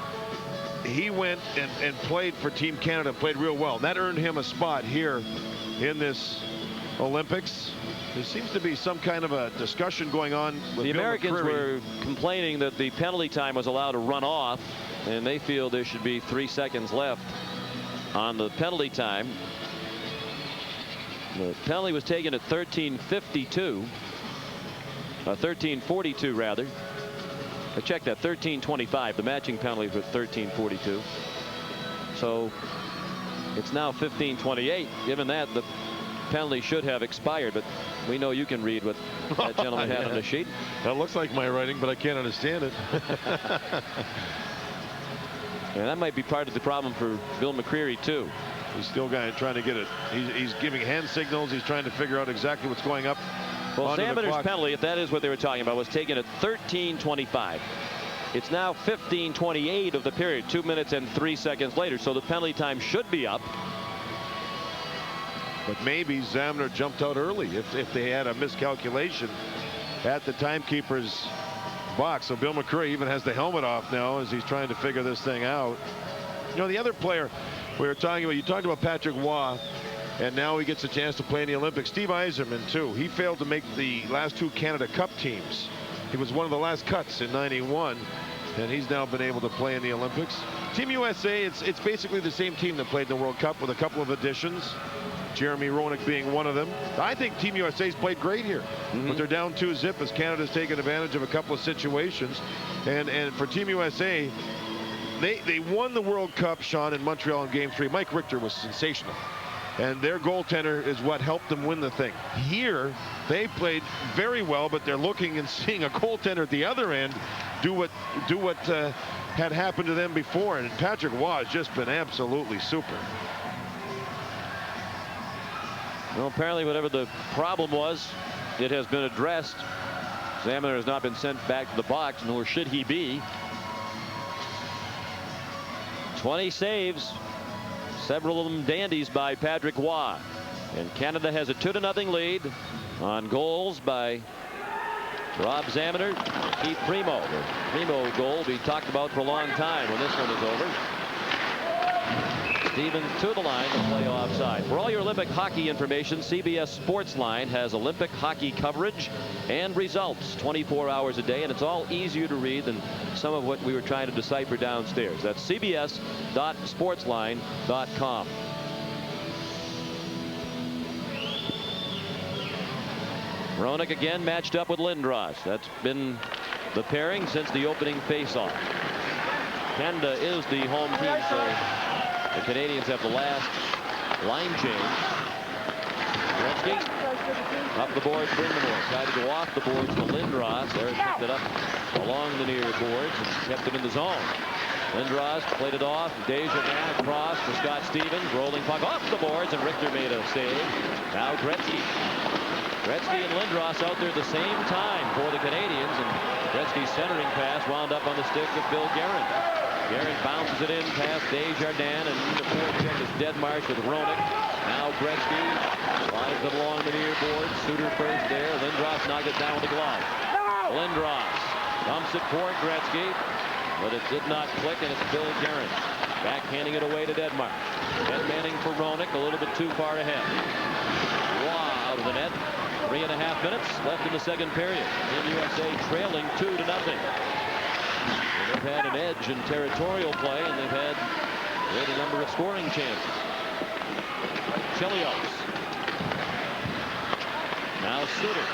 he went and played for Team Canada, played real well. And that earned him a spot here in this Olympics. There seems to be some kind of a discussion going on with the Bill Americans McCreary. were complaining that the penalty time was allowed to run off, and they feel there should be 3 seconds left on the penalty time. The penalty was taken at 13:52, 13:42 rather. I checked that, 13:25. The matching penalty was 13:42. So it's now 15:28. Given that, the penalty should have expired, but we know you can read what that gentleman had on the sheet. That looks like my writing, but I can't understand it. And that might be part of the problem for Bill McCreary too. He's still trying to get it. He's giving hand signals. He's trying to figure out exactly what's going up. Well, Zameter's penalty, if that is what they were talking about, was taken at 13:25. It's now 15:28 of the period, 2 minutes and 3 seconds later. So the penalty time should be up. But maybe Zameter jumped out early if they had a miscalculation at the timekeeper's box. So Bill McCreary even has the helmet off now as he's trying to figure this thing out. You know, the other player we were talking about, you talked about Patrick Waugh, and now he gets a chance to play in the Olympics. Steve Yzerman too. He failed to make the last 2 Canada Cup teams. He was one of the last cuts in '91, and he's now been able to play in the Olympics. Team USA, it's basically the same team that played in the World Cup with a couple of additions. Jeremy Roenick being one of them. I think Team USA's played great here, but they're down 2-0 as Canada's taken advantage of a couple of situations. And for Team USA, they won the World Cup, Sean, in Montreal in Game 3. Mike Richter was sensational, and their goaltender is what helped them win the thing. Here, they played very well, but they're looking and seeing a goaltender at the other end do what had happened to them before. And Patrick Waugh has just been absolutely super. Well, apparently whatever the problem was, it has been addressed. Zameter has not been sent back to the box, nor should he be. 20 saves, several of them dandies by Patrick Waugh. And Canada has a 2-0 lead on goals by Rob Zameter, Keith Primeau. The Primeau goal we talked about for a long time when this one is over. Stevens to the line to play offside. For all your Olympic hockey information, CBS Sportsline has Olympic hockey coverage and results 24 hours a day, and it's all easier to read than some of what we were trying to decipher downstairs. That's cbs.sportsline.com. Roenick again matched up with Lindros. That's been the pairing since the opening faceoff. Canada is the home team, so the Canadians have the last line change. Gretzky up the boards for Primeau. Tried to go off the boards to Lindros. There, picked it up along the near boards and kept it in the zone. Lindros played it off. Desjardins across for Scott Stevens. Rolling puck off the boards, and Richter made a save. Now Gretzky. Gretzky and Lindros out there at the same time for the Canadians, and Gretzky's centering pass wound up on the stick of Bill Guerin. Guerin bounces it in past Desjardins, and the forecheck is Deadmarsh with Roenick. Now Gretzky slides it along the near board. Suter first there. Lindros knocked it down with the glove. Lindros dumps it toward Gretzky, but it did not click, and it's Bill Guerin backhanding it away to Deadmarsh. Ed Manning for Roenick, a little bit too far ahead. Wow, out of the net. 3.5 minutes left in the second period. Team USA trailing 2-0. They've had an edge in territorial play, and they've had a great number of scoring chances. Chelios. Now Suter.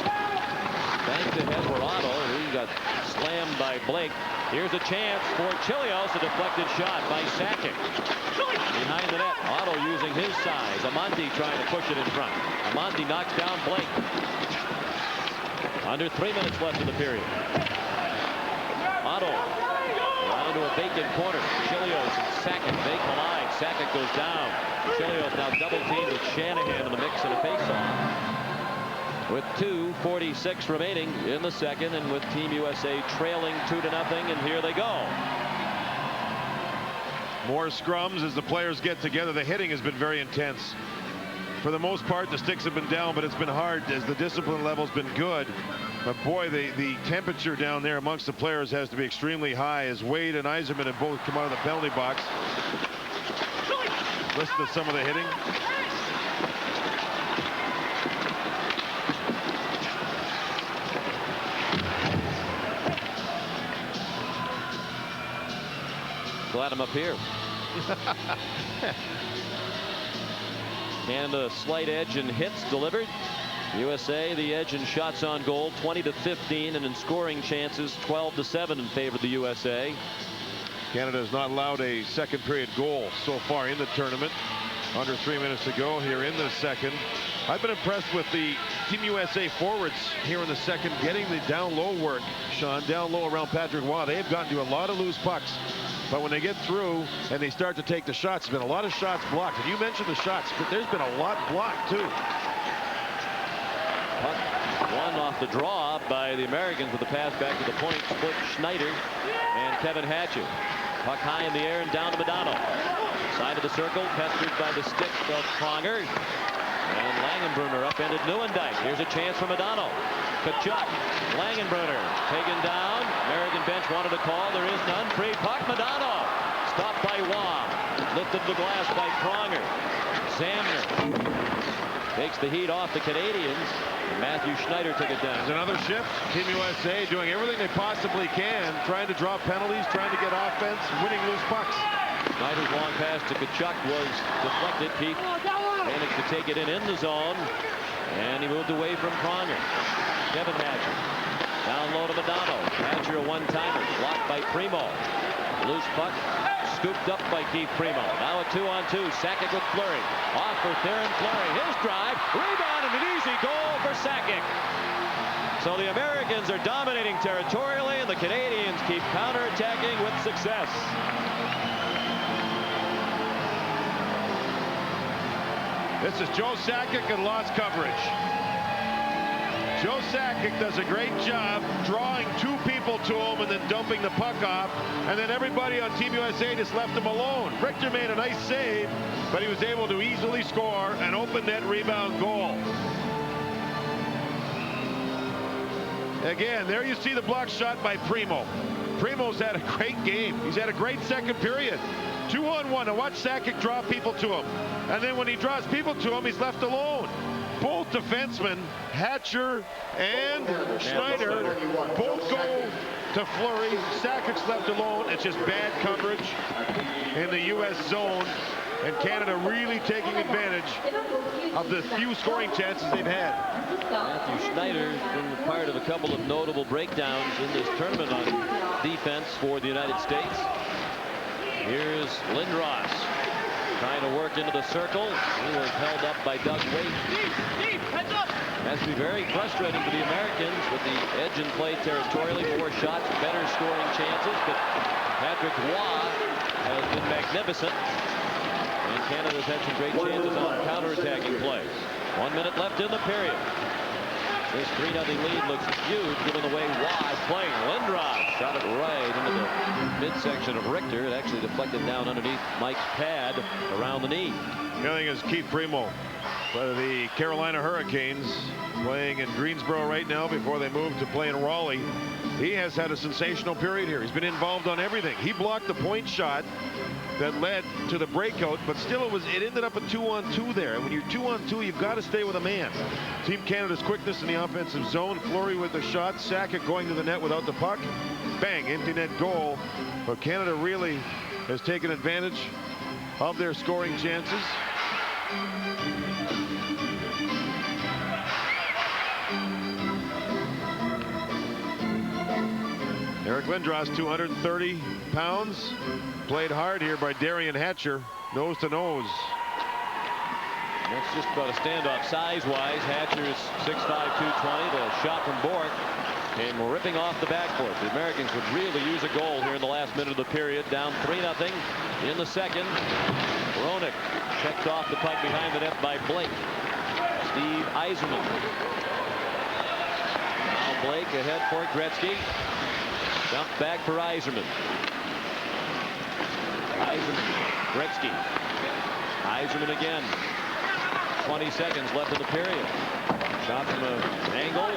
Banked ahead for Otto. He got slammed by Blake. Here's a chance for Chelios. A deflected shot by Sakic. Behind the net. Otto using his size. Amonte trying to push it in front. Amonte knocks down Blake. Under 3 minutes left in the period. Otto around to a vacant corner. Chelios and Sakic, they collide. Sakic goes down. Chelios now double teamed with Shanahan in the mix and a faceoff. With 2:46 remaining in the second, and with Team USA trailing 2-0, and here they go. More scrums as the players get together. The hitting has been very intense. For the most part, the sticks have been down, but it's been hard as the discipline level's been good. But boy, the temperature down there amongst the players has to be extremely high as Wade and Yzerman have both come out of the penalty box. Listen to some of the hitting. Glad I'm up here. Canada slight edge in hits delivered. USA the edge in shots on goal 20-15, and in scoring chances 12-7 in favor of the USA. Canada has not allowed a second period goal so far in the tournament. Under 3 minutes to go here in the second. I've been impressed with the Team USA forwards here in the second, getting the down low work, Sean, down low around Patrick Waugh. They have gotten to a lot of loose pucks. But when they get through and they start to take the shots, there's been a lot of shots blocked. And you mentioned the shots, but there's been a lot blocked too. Puck won off the draw by the Americans with the pass back to the point. Split Schneider and Kevin Hatcher. Puck high in the air and down to McDonough. Side of the circle, pestered by the stick of Pronger. And Langenbrunner upended Neuendijk. Here's a chance for McDonough. Kachuk, Langenbrunner taken down. American bench wanted a call. There is none. Free puck. McDonough stopped by Waugh. Lifted to the glass by Pronger. Zamner takes the heat off the Canadians. Matthew Schneider took it down. There's another shift. Team USA doing everything they possibly can, trying to draw penalties, trying to get offense, winning loose pucks. Schneider's long pass to Kachuk was deflected. Keith managed to take it in the zone, and he moved away from Pronger. Kevin Hatcher down low to McDonough. Hatcher a one-timer blocked by Primeau. Loose puck scooped up by Keith Primeau. Now a 2-on-2. Sakic with Fleury. Off for Theron Fleury. His drive. Rebound and an easy goal for Sakic. So the Americans are dominating territorially, and the Canadians keep counterattacking with success. This is Joe Sakic and lost coverage. Joe Sakic does a great job drawing two people to him and then dumping the puck off, and then everybody on Team USA just left him alone. Richter made a nice save, but he was able to easily score an open net rebound goal. Again, there you see the block shot by Primeau. Primeau's had a great game. He's had a great second period. 2-on-1. Now watch Sakic draw people to him. And then when he draws people to him, he's left alone. Both defensemen, Hatcher and Schneider, both go to Fleury. Sakic's left alone. It's just bad coverage in the U.S. zone. And Canada really taking advantage of the few scoring chances they've had. Matthew Schneider's been part of a couple of notable breakdowns in this tournament on defense for the United States. Here's Lindros trying to work into the circle. He was held up by Doug Wade. Deep, heads up. Has to be very frustrating for the Americans with the edge in play territorially. More shots, better scoring chances, but Patrick Waugh has been magnificent. And Canada's had some great chances on counterattacking plays. 1 minute left in the period. This 3-0 lead looks huge given the way Waugh is playing. Lindros shot it right into the midsection of Richter. It actually deflected down underneath Mike's pad around the knee. The other thing is Keith Primeau, the Carolina Hurricanes, playing in Greensboro right now before they move to play in Raleigh. He has had a sensational period here. He's been involved on everything. He blocked the point shot that led to the breakout, but still it ended up a 2-on-2 there. And when you're 2-on-2, you've got to stay with a man. Team Canada's quickness in the offensive zone. Fleury with the shot. Sakic going to the net without the puck. Bang, empty net goal. But Canada really has taken advantage of their scoring chances. Eric Lindros, 230 pounds. Played hard here by Darian Hatcher, nose to nose. That's just about a standoff size-wise. Hatcher is 6'5", 220. The shot from Bork came ripping off the backboard. The Americans would really use a goal here in the last minute of the period. Down 3-0 in the second. Roenick checked off the puck behind the net by Blake. Steve Yzerman. Now Blake ahead for Gretzky. Dump back for Yzerman. Yzerman. Gretzky. Yzerman again. 20 seconds left in the period. Shot from an angle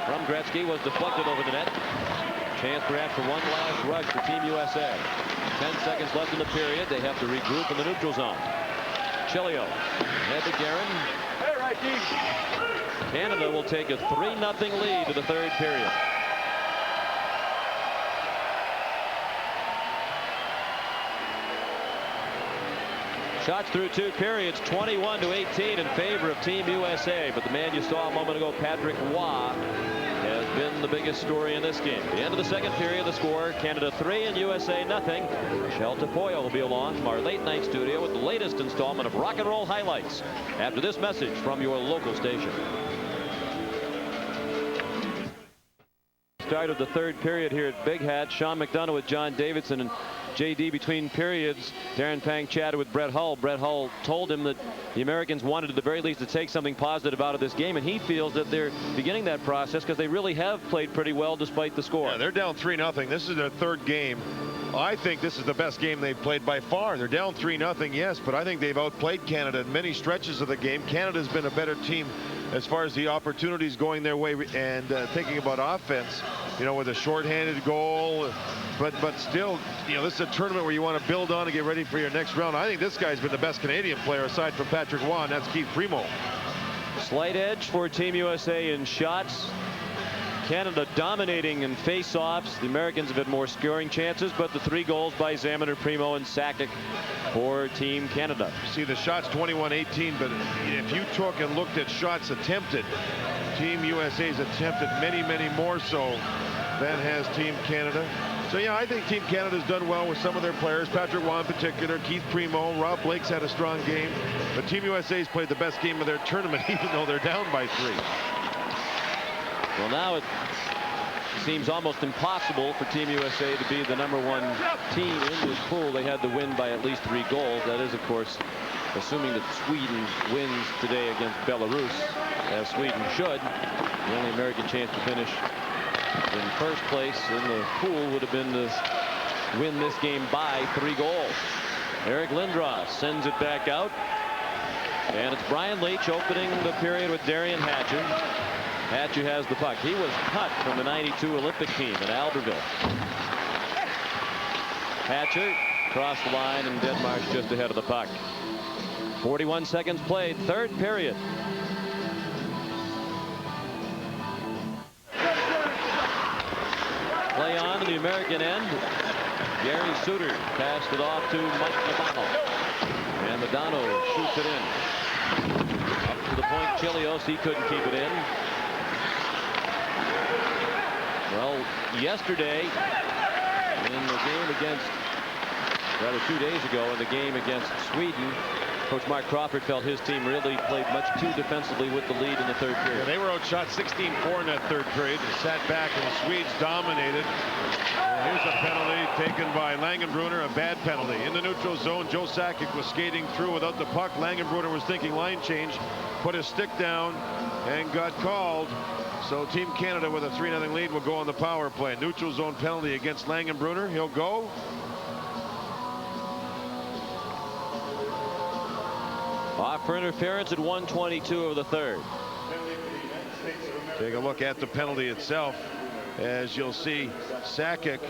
from Gretzky was deflected over the net. Chance perhaps for one last rush for Team USA. 10 seconds left in the period. They have to regroup in the neutral zone. Chilio head to Guerin. Hey, right, team. Canada will take a 3-0 lead to the third period. Shots through 2 periods, 21-18 in favor of Team USA. But the man you saw a moment ago, Patrick Roy, has been the biggest story in this game. The end of the second period, the score, Canada 3 and USA nothing. Michelle Tafoya will be along from our late night studio with the latest installment of Rock and Roll Highlights after this message from your local station. Start of the third period here at Big Hat. Sean McDonough with John Davidson and JD between periods. Darren Pang chatted with Brett Hull. Brett Hull told him that the Americans wanted at the very least to take something positive out of this game, and he feels that they're beginning that process because they really have played pretty well despite the score. Yeah, they're down 3-0. This is their third game. I think this is the best game they've played by far. They're down 3-0, yes, but I think they've outplayed Canada in many stretches of the game. Canada's been a better team as far as the opportunities going their way and thinking about offense, you know, with a shorthanded goal. But still, you know, this is a tournament where you want to build on and get ready for your next round. I think this guy's been the best Canadian player aside from Patrick Roy, and that's Keith Primeau. Slight edge for Team USA in shots. Canada dominating in face-offs. The Americans have had more scoring chances, but the 3 goals by Zamminer, Primeau, and Sakic for Team Canada. See, the shots 21-18, but if you took and looked at shots attempted, Team USA's attempted many, many more so than has Team Canada. So, yeah, I think Team Canada's done well with some of their players. Patrick Roy in particular, Keith Primeau, Rob Blake's had a strong game. But Team USA's played the best game of their tournament, even though they're down by 3. Well, now it seems almost impossible for Team USA to be the #1 team in this pool. They had to win by at least 3 goals. That is, of course, assuming that Sweden wins today against Belarus, as Sweden should. The only American chance to finish in first place in the pool would have been to win this game by 3 goals. Eric Lindros sends it back out. And it's Brian Leetch opening the period with Darian Hatcher. Hatcher has the puck. He was cut from the '92 Olympic team in Albertville. Hatcher crossed the line, and Denmark's just ahead of the puck. 41 seconds played, third period. Play on to the American end. Gary Suter passed it off to Mike McDonough. And McDonough shoots it in. Up to the point, Chilios, he couldn't keep it in. Well, yesterday in the game against, rather 2 days ago in the game against Sweden, Coach Mark Crawford felt his team really played much too defensively with the lead in the third period. Yeah, they were outshot 16-4 in that third period. They sat back, and the Swedes dominated. Here's a penalty taken by Langenbrunner, a bad penalty. In the neutral zone, Joe Sakic was skating through without the puck. Langenbrunner was thinking line change, put his stick down, and got called. So Team Canada with a 3-0 lead will go on the power play. Neutral zone penalty against Langenbrunner. He'll go. Off for interference at 1:22 of the third. Take a look at the penalty itself. As you'll see, Sakic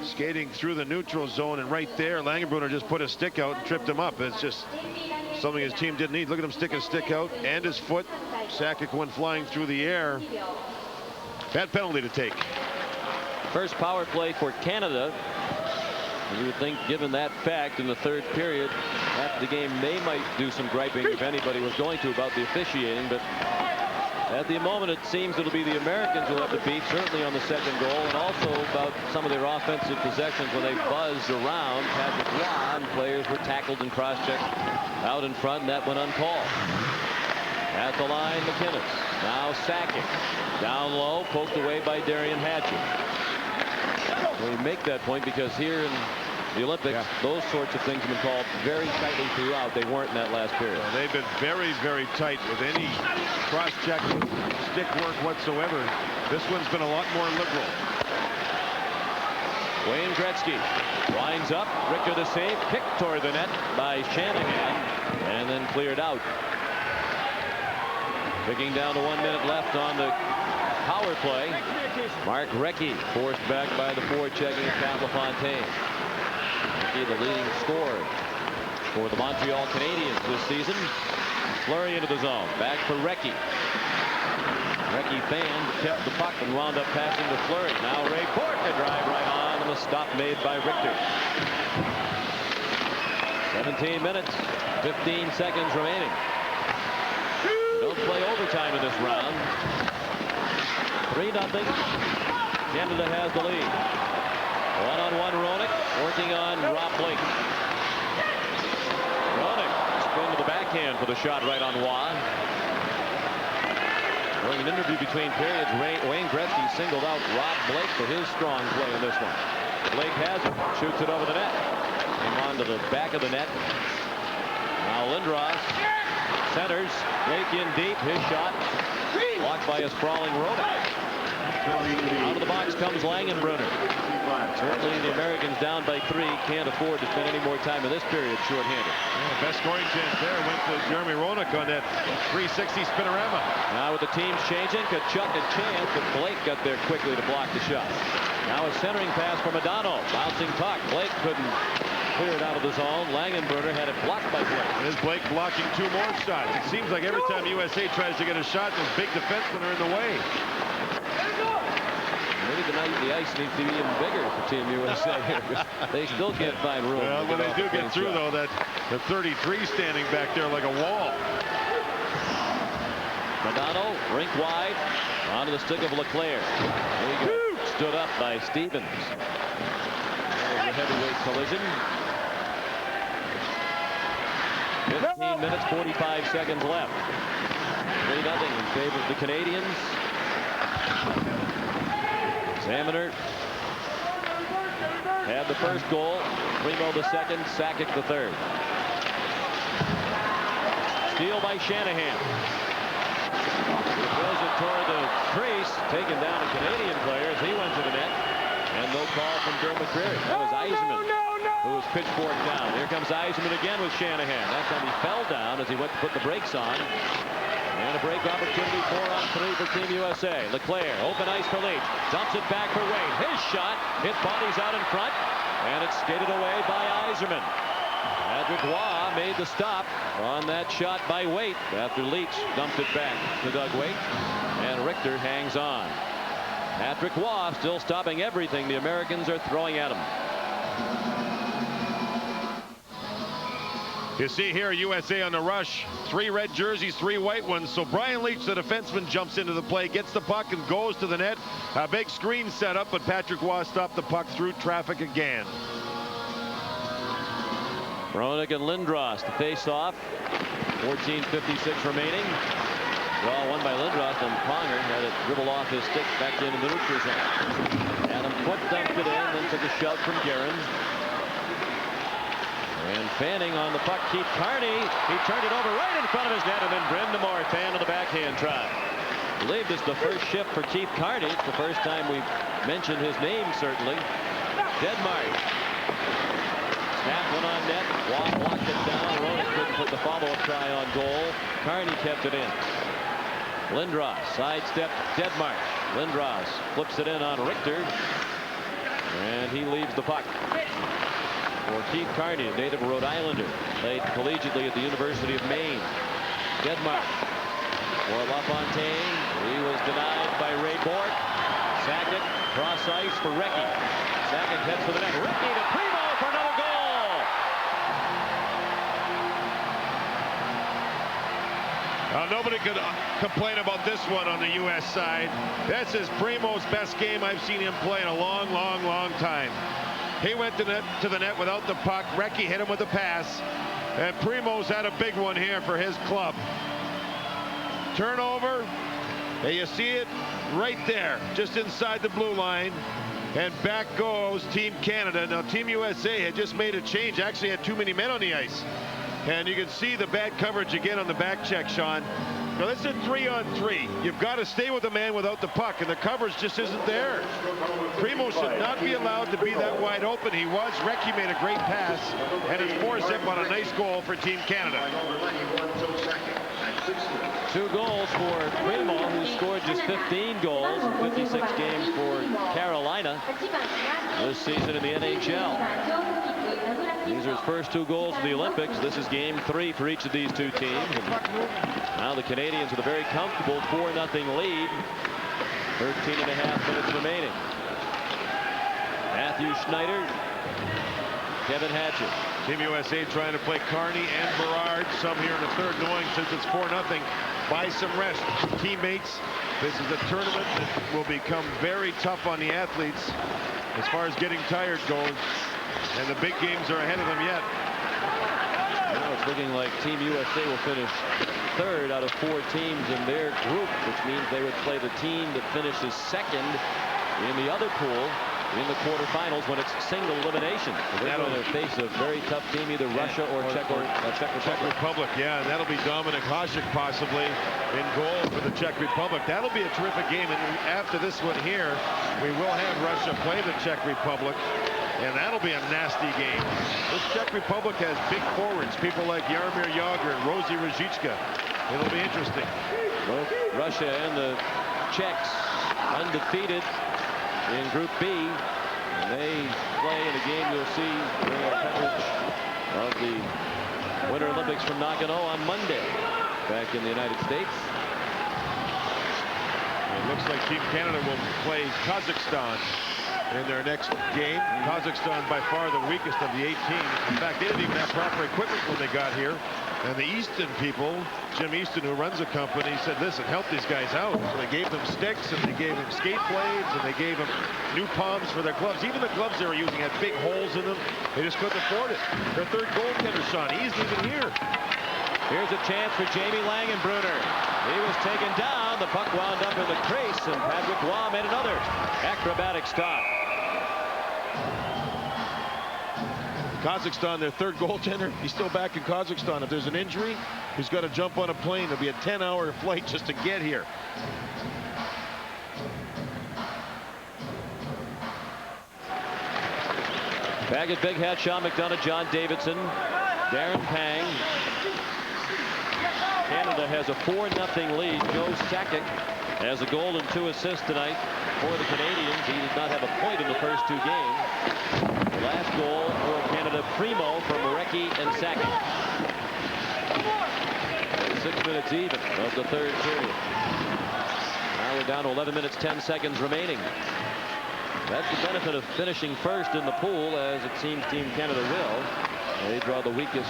skating through the neutral zone, and right there, Langenbrunner just put his stick out and tripped him up. It's just something his team didn't need. Look at him stick his stick out and his foot. Sakic went flying through the air. Bad penalty to take. First power play for Canada. You would think, given that fact in the third period, after the game, they might do some griping, if anybody was going to, about the officiating. But at the moment, it seems it'll be the Americans who have to beat, certainly on the second goal, and also about some of their offensive possessions when they buzzed around Patrick Roy, and players were tackled and cross-checked out in front, and that went uncalled. At the line, McInnes. Now Sakic. Down low, poked away by Darian Hatcher. We make that point because here in the Olympics, those sorts of things have been called very tightly throughout. They weren't in that last period. Well, they've been very, very tight with any cross-check, stick work whatsoever. This one's been a lot more liberal. Wayne Gretzky winds up. Richter the save. Kicked toward the net by Shanahan and then cleared out. Picking down to 1 minute left on the power play. Mark Recchi forced back by the forechecking Pat LaFontaine. Recchi, the leading scorer for the Montreal Canadiens this season. Fleury into the zone. Back for Recchi. Recchi fanned, kept the puck, and wound up passing to Fleury. Now Ray Bourque, a drive right on, and the stop made by Richter. 17 minutes, 15 seconds remaining. Don't play overtime in this round. 3-0. Canada has the lead. One-on-one Roenick working on Rob Blake. Roenick spin to the backhand for the shot right on Waugh. During an interview between periods, Wayne Gretzky singled out Rob Blake for his strong play in this one. Blake has it, shoots it over the net. Came on to the back of the net. Now Lindros centers. Blake in deep. His shot blocked by a sprawling Roenick. Out of the box comes Langenbrunner. Certainly the Americans down by 3 can't afford to spend any more time in this period shorthanded. Yeah, best scoring chance there went to Jeremy Roenick on that 360 spinorama. Now with the teams changing, Kachuk a chance, but Blake got there quickly to block the shot. Now a centering pass for McDonough. Bouncing puck. Blake couldn't clear it out of the zone. Langenbrunner had it blocked by Blake. And is Blake blocking 2 more shots? It seems like every time USA tries to get a shot, those big defensemen are in the way. Maybe tonight the ice needs to be even bigger for Team USA here. They still can't find room. Well, when they do get through, though, that the 33 standing back there like a wall. McDonough, rink wide, onto the stick of Leclerc. There you go. Stood up by Stevens. There's a heavyweight collision. 15 minutes, 45 seconds left. 3-0 in favor of the Canadians. Examiner had the first goal. Primeau the second. Sakic the third. Steal by Shanahan. He throws it toward the crease. Taken down a Canadian player as he went to the net. And no call from Bill McCreary. That was Yzerman who was pitchforked down. Here comes Yzerman again with Shanahan. That time he fell down as he went to put the brakes on. And a break opportunity, 4-on-3 for Team USA. Leclerc, open ice for Leach. Dumps it back for Wade. His shot hit bodies out in front. And it's skated away by Yzerman. Patrick Waugh made the stop on that shot by Waite after Leach dumped it back to Doug Waite. And Richter hangs on. Patrick Waugh still stopping everything the Americans are throwing at him. You see here USA on the rush. 3 red jerseys, 3 white ones. So Brian Leach, the defenseman, jumps into the play, gets the puck and goes to the net. A big screen set up, but Patrick Waugh stopped the puck through traffic again. Roenick and Lindros to face off. 14:56 remaining. Draw won by Lindros, and Pronger had it dribble off his stick back into the neutral zone. Adam Foote dumped it in, then took a shove from Guerin. And fanning on the puck, Keith Carney. He turned it over right in front of his net, and then Brendan Martin on the backhand try. I believe this is the first shift for Keith Carney. It's the first time we've mentioned his name, certainly. Deadmark. Snap one on net. Waugh blocked it down. Roenick couldn't put the follow-up try on goal. Carney kept it in. Lindros, sidestep, Deadmark. Lindros flips it in on Richter. And he leaves the puck. For Keith Carney, a native Rhode Islander, played collegiately at the University of Maine. Deadmark for LaFontaine. He was denied by Ray Bourque. Sakic, cross ice for Recchi. Sakic heads for the net. Recchi to Primeau for another goal. Now, nobody could complain about this one on the U.S. side. This is Primeau's best game I've seen him play in a long, long, long time. He went to the net without the puck. Recchi hit him with a pass. And Primeau's had a big one here for his club. Turnover. And you see it right there, just inside the blue line. And back goes Team Canada. Now, Team USA had just made a change. Actually had too many men on the ice. And you can see the bad coverage again on the back check, Sean. Now this is a 3-on-3. You've got to stay with the man without the puck, and the coverage just isn't there. Primeau should not be allowed to be that wide open. He was. Recchi made a great pass, and it's 4-zip on a nice goal for Team Canada. 2 goals for Primeau, who scored just 15 goals in 56 games for Carolina this season in the NHL. These are his first 2 goals in the Olympics. This is game 3 for each of these 2 teams. And now the Canadians with a very comfortable 4-0 lead. 13.5 minutes remaining. Matthew Schneider, Kevin Hatchett. Team USA trying to play Carney and Berard. Some here in the third, knowing since it's 4-0, buy some rest. Teammates, this is a tournament that will become very tough on the athletes as far as getting tired goes. And the big games are ahead of them yet. Now it's looking like Team USA will finish 3rd out of 4 teams in their group, which means they would play the team that finishes 2nd in the other pool in the quarterfinals when it's single elimination. They're going to face a very tough team, either Russia or Czech Republic. Yeah, and that'll be Dominik Hasek possibly in goal for the Czech Republic. That'll be a terrific game. And after this one here, we will have Russia play the Czech Republic. And that'll be a nasty game. This Czech Republic has big forwards, people like Jaromir Jagr and Rosie Ruzicka. It'll be interesting. Both Russia and the Czechs undefeated in Group B. And they play in a game you'll see during our coverage of the Winter Olympics from Nagano on Monday back in the United States. It looks like Team Canada will play Kazakhstan in their next game. Kazakhstan by far the weakest of the 8 teams. In fact, they didn't even have proper equipment when they got here. And the Easton people, Jim Easton, who runs the company, said, listen, help these guys out. So they gave them sticks, and they gave them skate blades, and they gave them new palms for their gloves. Even the gloves they were using had big holes in them. They just couldn't afford it. Their third goaltender, Sean, he isn't even here. Here's a chance for Jamie Langenbrunner. He was taken down. The puck wound up in the crease, and Patrick Waugh made another acrobatic stop. Kazakhstan, their third goaltender, he's still back in Kazakhstan. If there's an injury, he's got to jump on a plane. It'll be a 10-hour flight just to get here. Baggett, Big Hat, Sean McDonough, John Davidson, Darren Pang. Canada has a 4-0 lead. Joe Sakic has a goal and 2 assists tonight for the Canadians. He did not have a point in the first 2 games. The last goal for Canada, Primeau from Recchi and Sakic. 6 minutes even of the third period. Now we're down to 11 minutes, 10 seconds remaining. That's the benefit of finishing first in the pool, as it seems Team Canada will. They draw the weakest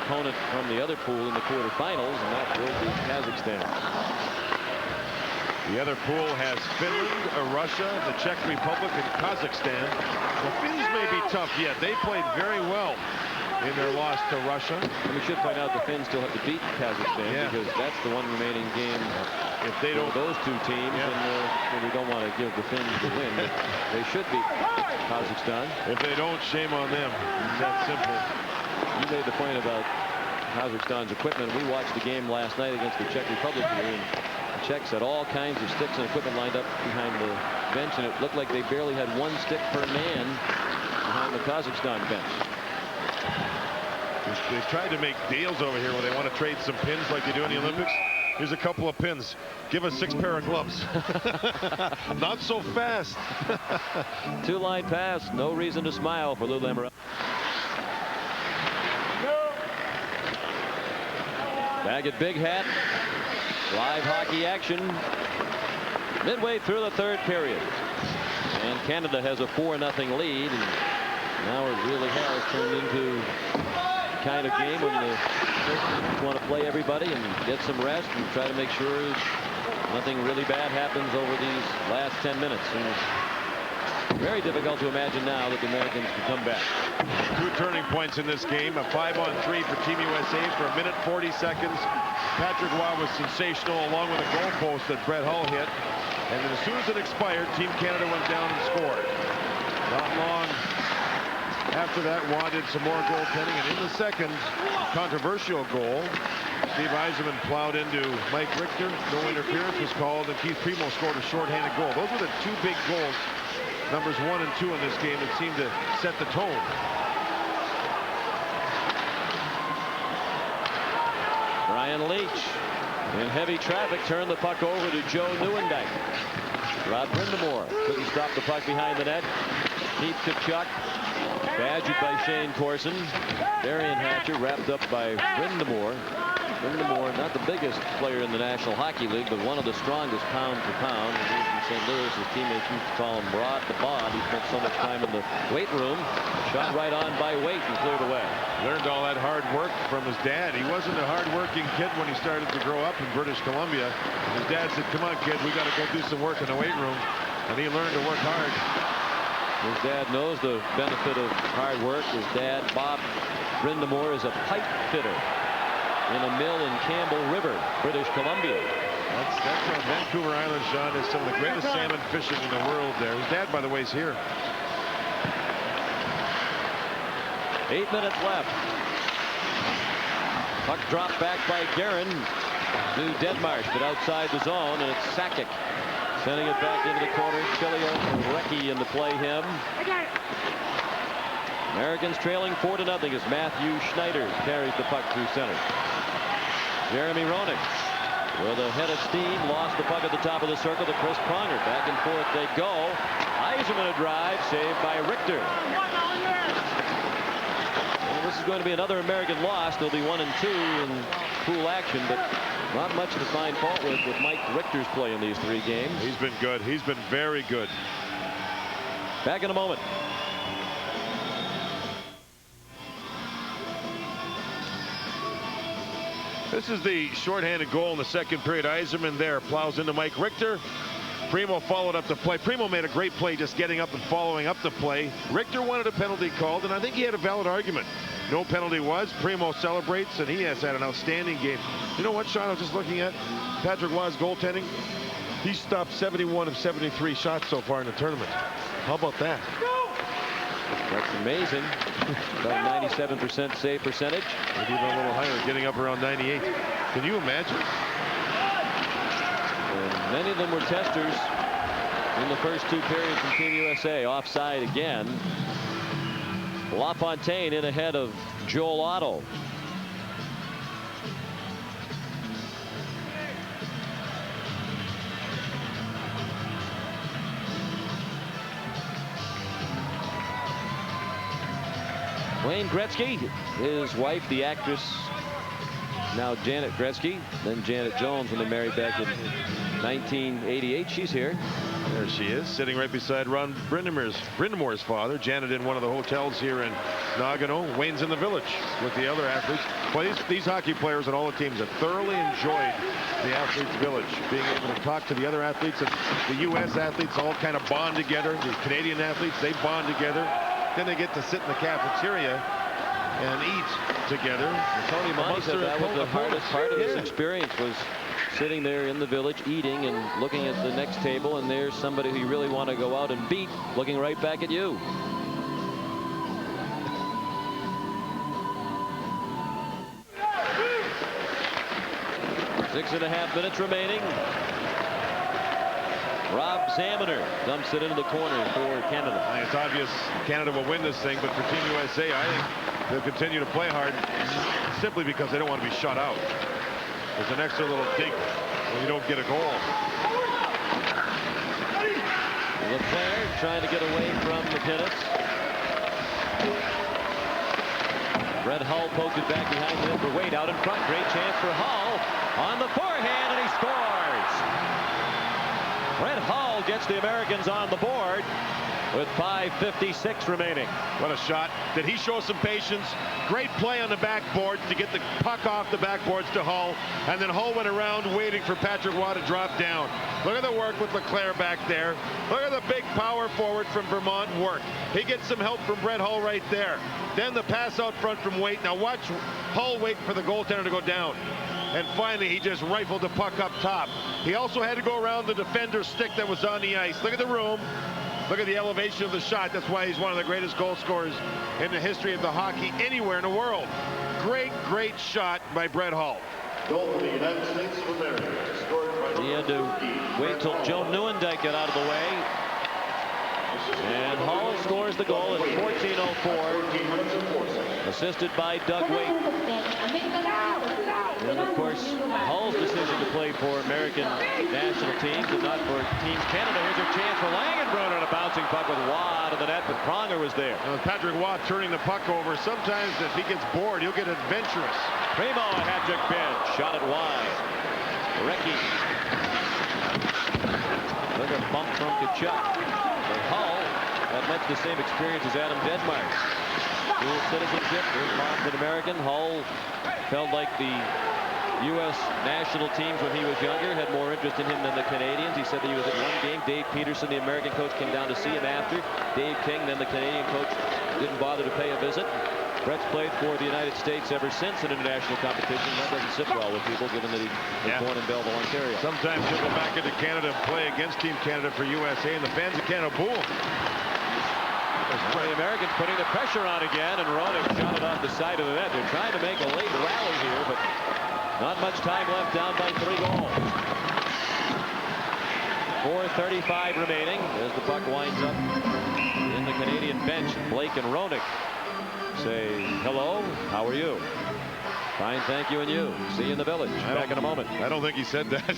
opponent from the other pool in the quarterfinals, and that will be Kazakhstan. The other pool has Finland, Russia, the Czech Republic, and Kazakhstan. The Finns may be tough yet. They played very well in their loss to Russia. And we should point out the Finns still have to beat Kazakhstan, because that's the one remaining game. If they don't, those 2 teams, and we don't want to give the Finns the win, but they should beat Kazakhstan. If they don't, shame on them. It's that simple. You made the point about Kazakhstan's equipment. We watched the game last night against the Czech Republic, and the Czechs had all kinds of sticks and equipment lined up behind the bench, and it looked like they barely had 1 stick per man behind the Kazakhstan bench. They've tried to make deals over here where they want to trade some pins like they do in the Olympics. Here's a couple of pins. Give us 6 pair of gloves. Not so fast. 2-line pass. No reason to smile for Lou Lamoriello. Baggett, Big Hat. Live hockey action. Midway through the third period. And Canada has a 4-0 lead. And now it really has turned into the kind of game when the teams want to play everybody and get some rest and try to make sure nothing really bad happens over these last 10 minutes. And it's very difficult to imagine now that the Americans can come back. 2 turning points in this game. A 5-on-3 for Team USA for 1 minute 40 seconds. Patrick Waugh was sensational, along with a goal post that Brett Hull hit. And then as soon as it expired, Team Canada went down and scored. Not long after that wanted some more goaltending, and in the second controversial goal, Steve Yzerman plowed into Mike Richter. No interference was called, and Keith Primeau scored a shorthanded goal. Those were the two big goals, numbers 1 and 2 in this game, that seemed to set the tone. Brian Leach in heavy traffic turned the puck over to Joe Nieuwendyk. Rod Brindamore couldn't stop the puck behind the net. Keith Tkachuk badgered by Shane Corson. Darian Hatcher wrapped up by Brindamore. Brindamore, not the biggest player in the National Hockey League, but one of the strongest pound for pound. He was from St. Louis. His teammates used to call him Rod the Bob. He spent so much time in the weight room. Shot right on by Waite and cleared away. Learned all that hard work from his dad. He wasn't a hard-working kid when he started to grow up in British Columbia. His dad said, "Come on, kid, we got to go do some work in the weight room," and he learned to work hard. His dad knows the benefit of hard work. His dad, Bob Brindamore, is a pipe fitter in a mill in Campbell River, British Columbia. That's on Vancouver Island, Sean. There's some of the greatest salmon fishing in the world there. His dad, by the way, is here. 8 minutes left. Puck dropped back by Guerin to Deadmarsh, but outside the zone, and it's Sakic sending it back into the corner. Chilio and Recchi in to play him. Americans trailing 4-0 as Matthew Schneider carries the puck through center. Jeremy Roenick with a head of steam, lost the puck at the top of the circle to Chris Pronger. Back and forth they go. Yzerman a drive, saved by Richter. Well, this is going to be another American loss. They'll be 1 and 2 in pool action, but not much to find fault with Mike Richter's play in these 3 games. He's been good. He's been very good. Back in a moment. This is the shorthanded goal in the second period. Yzerman there plows into Mike Richter. Primeau followed up the play. Primeau made a great play just getting up and following up the play. Richter wanted a penalty called, and I think he had a valid argument. No penalty was. Primeau celebrates, and he has had an outstanding game. You know what, Sean? I was just looking at Patrick Roy's goaltending. He stopped 71 of 73 shots so far in the tournament. How about that? That's amazing. About 97% save percentage. Maybe even a little higher, getting up around 98. Can you imagine? And many of them were testers in the first 2 periods from Team USA. Offside again. LaFontaine in ahead of Joel Otto. Wayne Gretzky, his wife, the actress, now Janet Gretzky, then Janet Jones when they married back in 1988. She's here. There she is, sitting right beside Ron Brindamore's father. Janet in one of the hotels here in Nagano. Wayne's in the village with the other athletes. Well, these hockey players and all the teams have thoroughly enjoyed the athletes' village. Being able to talk to the other athletes, and the U.S. athletes all kind of bond together. The Canadian athletes, they bond together. Then they get to sit in the cafeteria and eat together. Tony Monty said that was the hardest part of this experience, was sitting there in the village eating and looking at the next table, and there's somebody who you really want to go out and beat looking right back at you. Six and a half minutes remaining. Rob Zaminer dumps it into the corner for Canada. I think it's obvious Canada will win this thing, but for Team USA, I think they'll continue to play hard simply because they don't want to be shut out. There's an extra little dig when you don't get a goal. LeClaire trying to get away from McKinnis. Brett Hull poked it back behind the net for Wade out in front. Great chance for Hull on the forehand, and he scores. Brett Hull gets the Americans on the board with 5:56 remaining. What a shot. Did he show some patience? Great play on the backboard to get the puck off the backboards to Hull, and then Hull went around waiting for Patrick Roy to drop down. Look at the work with LeClaire back there. Look at the big power forward from Vermont work. He gets some help from Brett Hull right there. Then the pass out front from Waite. Now watch Hull wait for the goaltender to go down. And finally, he just rifled the puck up top. He also had to go around the defender's stick that was on the ice. Look at the room. Look at the elevation of the shot. That's why he's one of the greatest goal scorers in the history of the hockey anywhere in the world. Great shot by Brett Hull. Goal for the United States of America. Scored by He had to wait till Joe Nieuwendyk got out of the way. And Hull scores the goal at 14:04. Assisted by Doug Waite. And of course, Hull's decision to play for American national teams and not for Team Canada. Here's a chance for Langenbrunner on a bouncing puck with Watt of the net, but Pronger was there. Patrick Watt turning the puck over. Sometimes if he gets bored, he'll get adventurous. Primeau, a hat-trick bench. Shot it wide. Recchi. Look at a bump from Tkachuk. But Hull had much the same experience as Adam Denmark. Dual citizenship. Here's mom's an American. Hull felt like the U.S. national teams when he was younger had more interest in him than the Canadians. He said that he was at one game. Dave Peterson, the American coach, came down to see him after. Dave King, then the Canadian coach, didn't bother to pay a visit. Brett's played for the United States ever since in international competition. That doesn't sit well with people, given that he was born in Belleville, Ontario. Sometimes he'll go back into Canada and play against Team Canada for USA, and the fans of Canada boo him. The Americans putting the pressure on again, and Roenick shot it off the side of the net. They're trying to make a late rally here, but not much time left, down by 3 goals. 4:35 remaining as the puck winds up in the Canadian bench. Blake and Roenick say hello, how are you? Fine, thank you, and you. See you in the village. Back in a moment. I don't think he said that.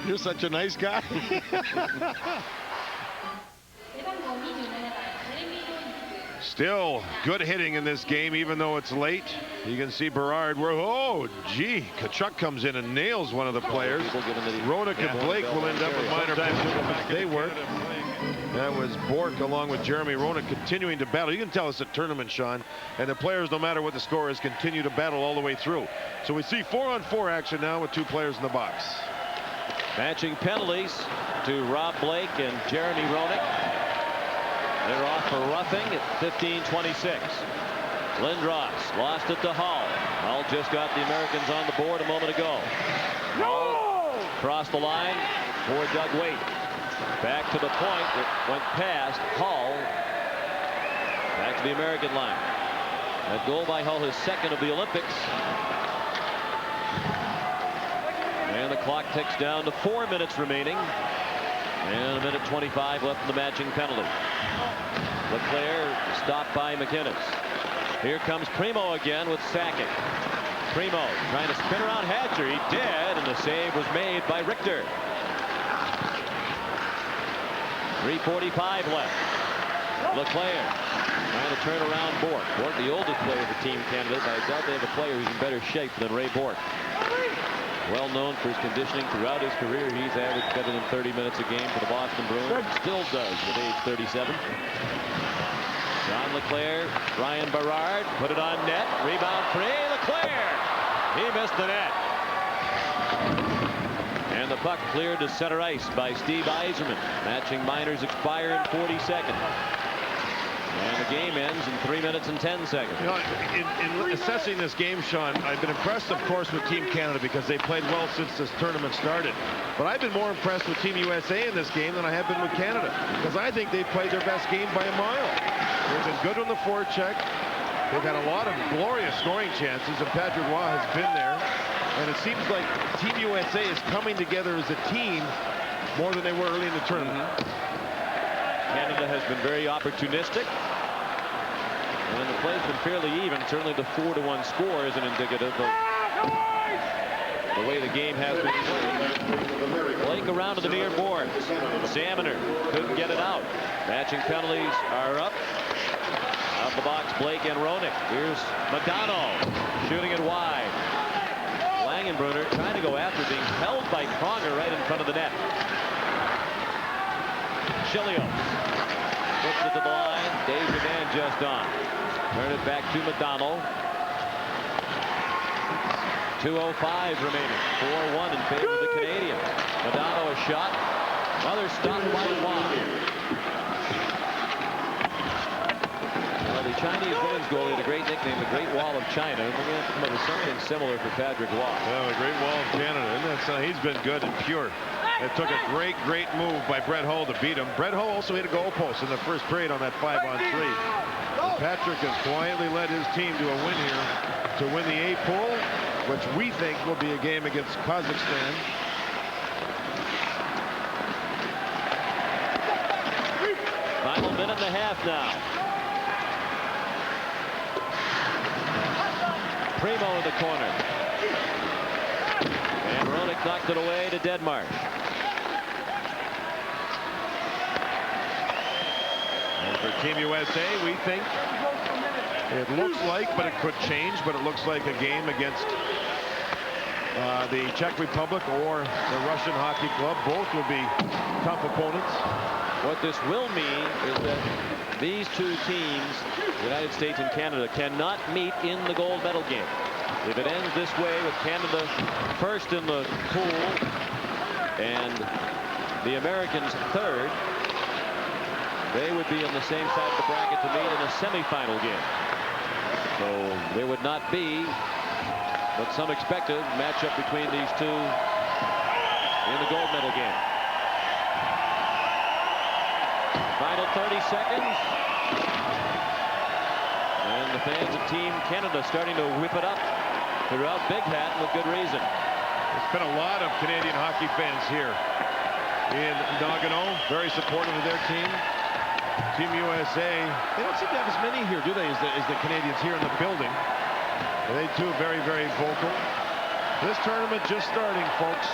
You're such a nice guy. Still good hitting in this game, even though it's late. You can see Berard. Oh, gee. Tkachuk comes in and nails one of the players. Roenick and Blake will end up with minor penalties. They work. That was Bork along with Jeremy Roenick continuing to battle. You can tell it's a tournament, Sean. And the players, no matter what the score is, continue to battle all the way through. So we see 4-on-4 action now with 2 players in the box. Matching penalties to Rob Blake and Jeremy Roenick. They're off for roughing at 15:26. Lindros lost it to Hull. Hull just got the Americans on the board a moment ago. Hull crossed the line for Doug Waite. Back to the point that went past Hull. Back to the American line. That goal by Hull, his second of the Olympics. And the clock ticks down to 4 minutes remaining. And 1:25 left in the matching penalty. Leclerc stopped by McInnes. Here comes Primeau again with Sakic. Primeau trying to spin around Hatcher. He did, and the save was made by Richter. 3:45 left. Leclerc trying to turn around Bork. Bork, the oldest player for Team Canada, but I doubt they have a player who's in better shape than Ray Bork. Well known for his conditioning throughout his career. He's averaged better than 30 minutes a game for the Boston Bruins. Still does at age 37. John Leclerc, Ryan Berard, put it on net. Rebound free. Leclerc! He missed the net. And the puck cleared to center ice by Steve Yzerman. Matching minors expire in 40 seconds. And the game ends in 3 minutes and 10 seconds. You know, in assessing this game, Sean, I've been impressed, of course, with Team Canada because they played well since this tournament started. But I've been more impressed with Team USA in this game than I have been with Canada because I think they played their best game by a mile. They've been good on the forecheck. They've had a lot of glorious scoring chances, and Patrick Roy has been there. And it seems like Team USA is coming together as a team more than they were early in the tournament. Canada has been very opportunistic. And the play's been fairly even. Certainly the 4-1 score isn't indicative of the way the game has been. Blake around to the near boards. Salmoner couldn't get it out. Matching penalties are up. Out the box, Blake and Roenick. Here's McDonough shooting it wide. Langenbrunner trying to go after, being held by Pronger right in front of the net. Chilios puts it to the line. Davidson just on. Turn it back to McDonough. 2:05 remaining. 4-1 in favor of the Canadians. McDonough a shot. Another stop by Watt. Well, the Chinese women's goalie had a great nickname, the Great Wall of China. And we're going to come up with something similar for Patrick Watt. Well, the Great Wall of Canada. Isn't that, he's been good and pure. It took a great move by Brett Hull to beat him. Brett Hull also hit a goal post in the first period on that 5-on-3. Patrick has quietly led his team to a win here to win the A pool, which we think will be a game against Kazakhstan. Final minute and a half now. Primeau in the corner. And Roenick knocked it away to Denmark. And for Team USA, we think it looks like, but it could change, but it looks like a game against the Czech Republic or the Russian Hockey Club. Both will be tough opponents. What this will mean is that these two teams, the United States and Canada, cannot meet in the gold medal game. If it ends this way with Canada first in the pool and the Americans third, they would be on the same side of the bracket to meet in a semifinal game. So there would not be what some expected matchup between these two in the gold medal game. Final 30 seconds. And the fans of Team Canada starting to whip it up throughout Big Hat with good reason. There's been a lot of Canadian hockey fans here in Nagano, very supportive of their team. Team USA, they don't seem to have as many here, do they, as the Canadians here in the building. They too very vocal. This tournament just starting, folks.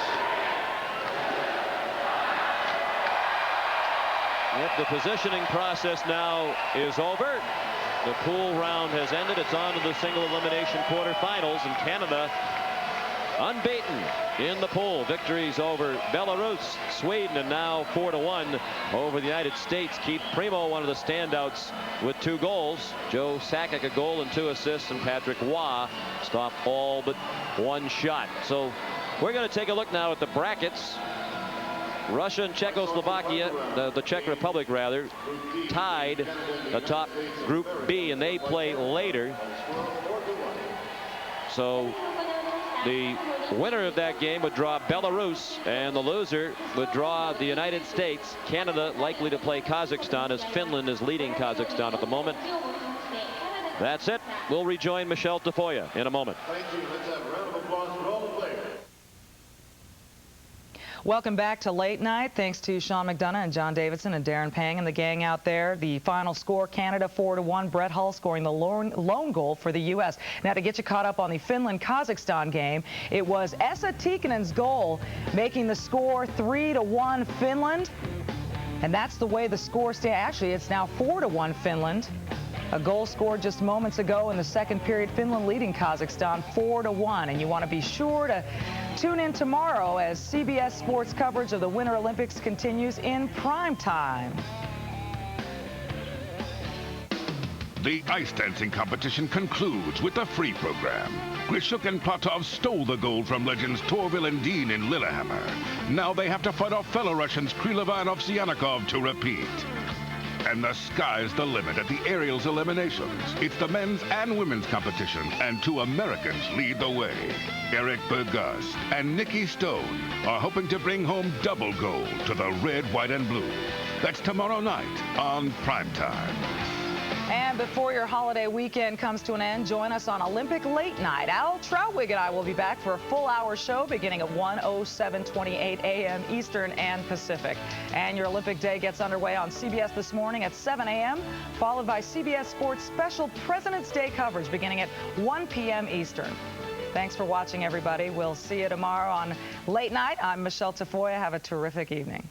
Yep, the positioning process now is over. The pool round has ended. It's on to the single elimination quarterfinals, and Canada unbeaten in the pool. Victories over Belarus, Sweden, and now 4-1 over the United States. Keith Primeau, one of the standouts with 2 goals. Joe Sakic, a goal and 2 assists, and Patrick Roy stopped all but 1 shot. So we're going to take a look now at the brackets. Russia and Czechoslovakia, the Czech Republic rather, tied atop Group B, and they play later. So the winner of that game would draw Belarus, and the loser would draw the United States. Canada likely to play Kazakhstan, as Finland is leading Kazakhstan at the moment. That's it. We'll rejoin Michelle Tafoya in a moment. Thank you. Let's have a round of applause for all the players. Welcome back to Late Night. Thanks to Sean McDonough and John Davidson and Darren Pang and the gang out there. The final score, Canada 4-1. Brett Hull scoring the lone goal for the U.S. Now, to get you caught up on the Finland-Kazakhstan game, it was Esa Tiikkanen's goal making the score 3-1 Finland. And that's the way the score stands. Actually, it's now 4-1 Finland. A goal scored just moments ago in the second period. Finland leading Kazakhstan 4-1. And you want to be sure to tune in tomorrow as CBS Sports coverage of the Winter Olympics continues in prime time. The ice dancing competition concludes with the free program. Grishuk and Platov stole the gold from legends Torvil and Dean in Lillehammer. Now they have to fight off fellow Russians Krylov and Ovsyannikov to repeat. And the sky's the limit at the aerials eliminations. It's the men's and women's competition, and 2 Americans lead the way. Eric Bergust and Nikki Stone are hoping to bring home double gold to the red, white, and blue. That's tomorrow night on Primetime. And before your holiday weekend comes to an end, join us on Olympic Late Night. Al Troutwig and I will be back for a full-hour show beginning at 1:07:28 a.m. Eastern and Pacific. And your Olympic Day gets underway on CBS this morning at 7 a.m., followed by CBS Sports special President's Day coverage beginning at 1 p.m. Eastern. Thanks for watching, everybody. We'll see you tomorrow on Late Night. I'm Michelle Tafoya. Have a terrific evening.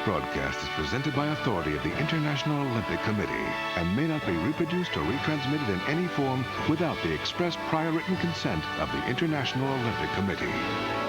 broadcast is presented by authority of the International Olympic Committee and may not be reproduced or retransmitted in any form without the express prior written consent of the International Olympic Committee.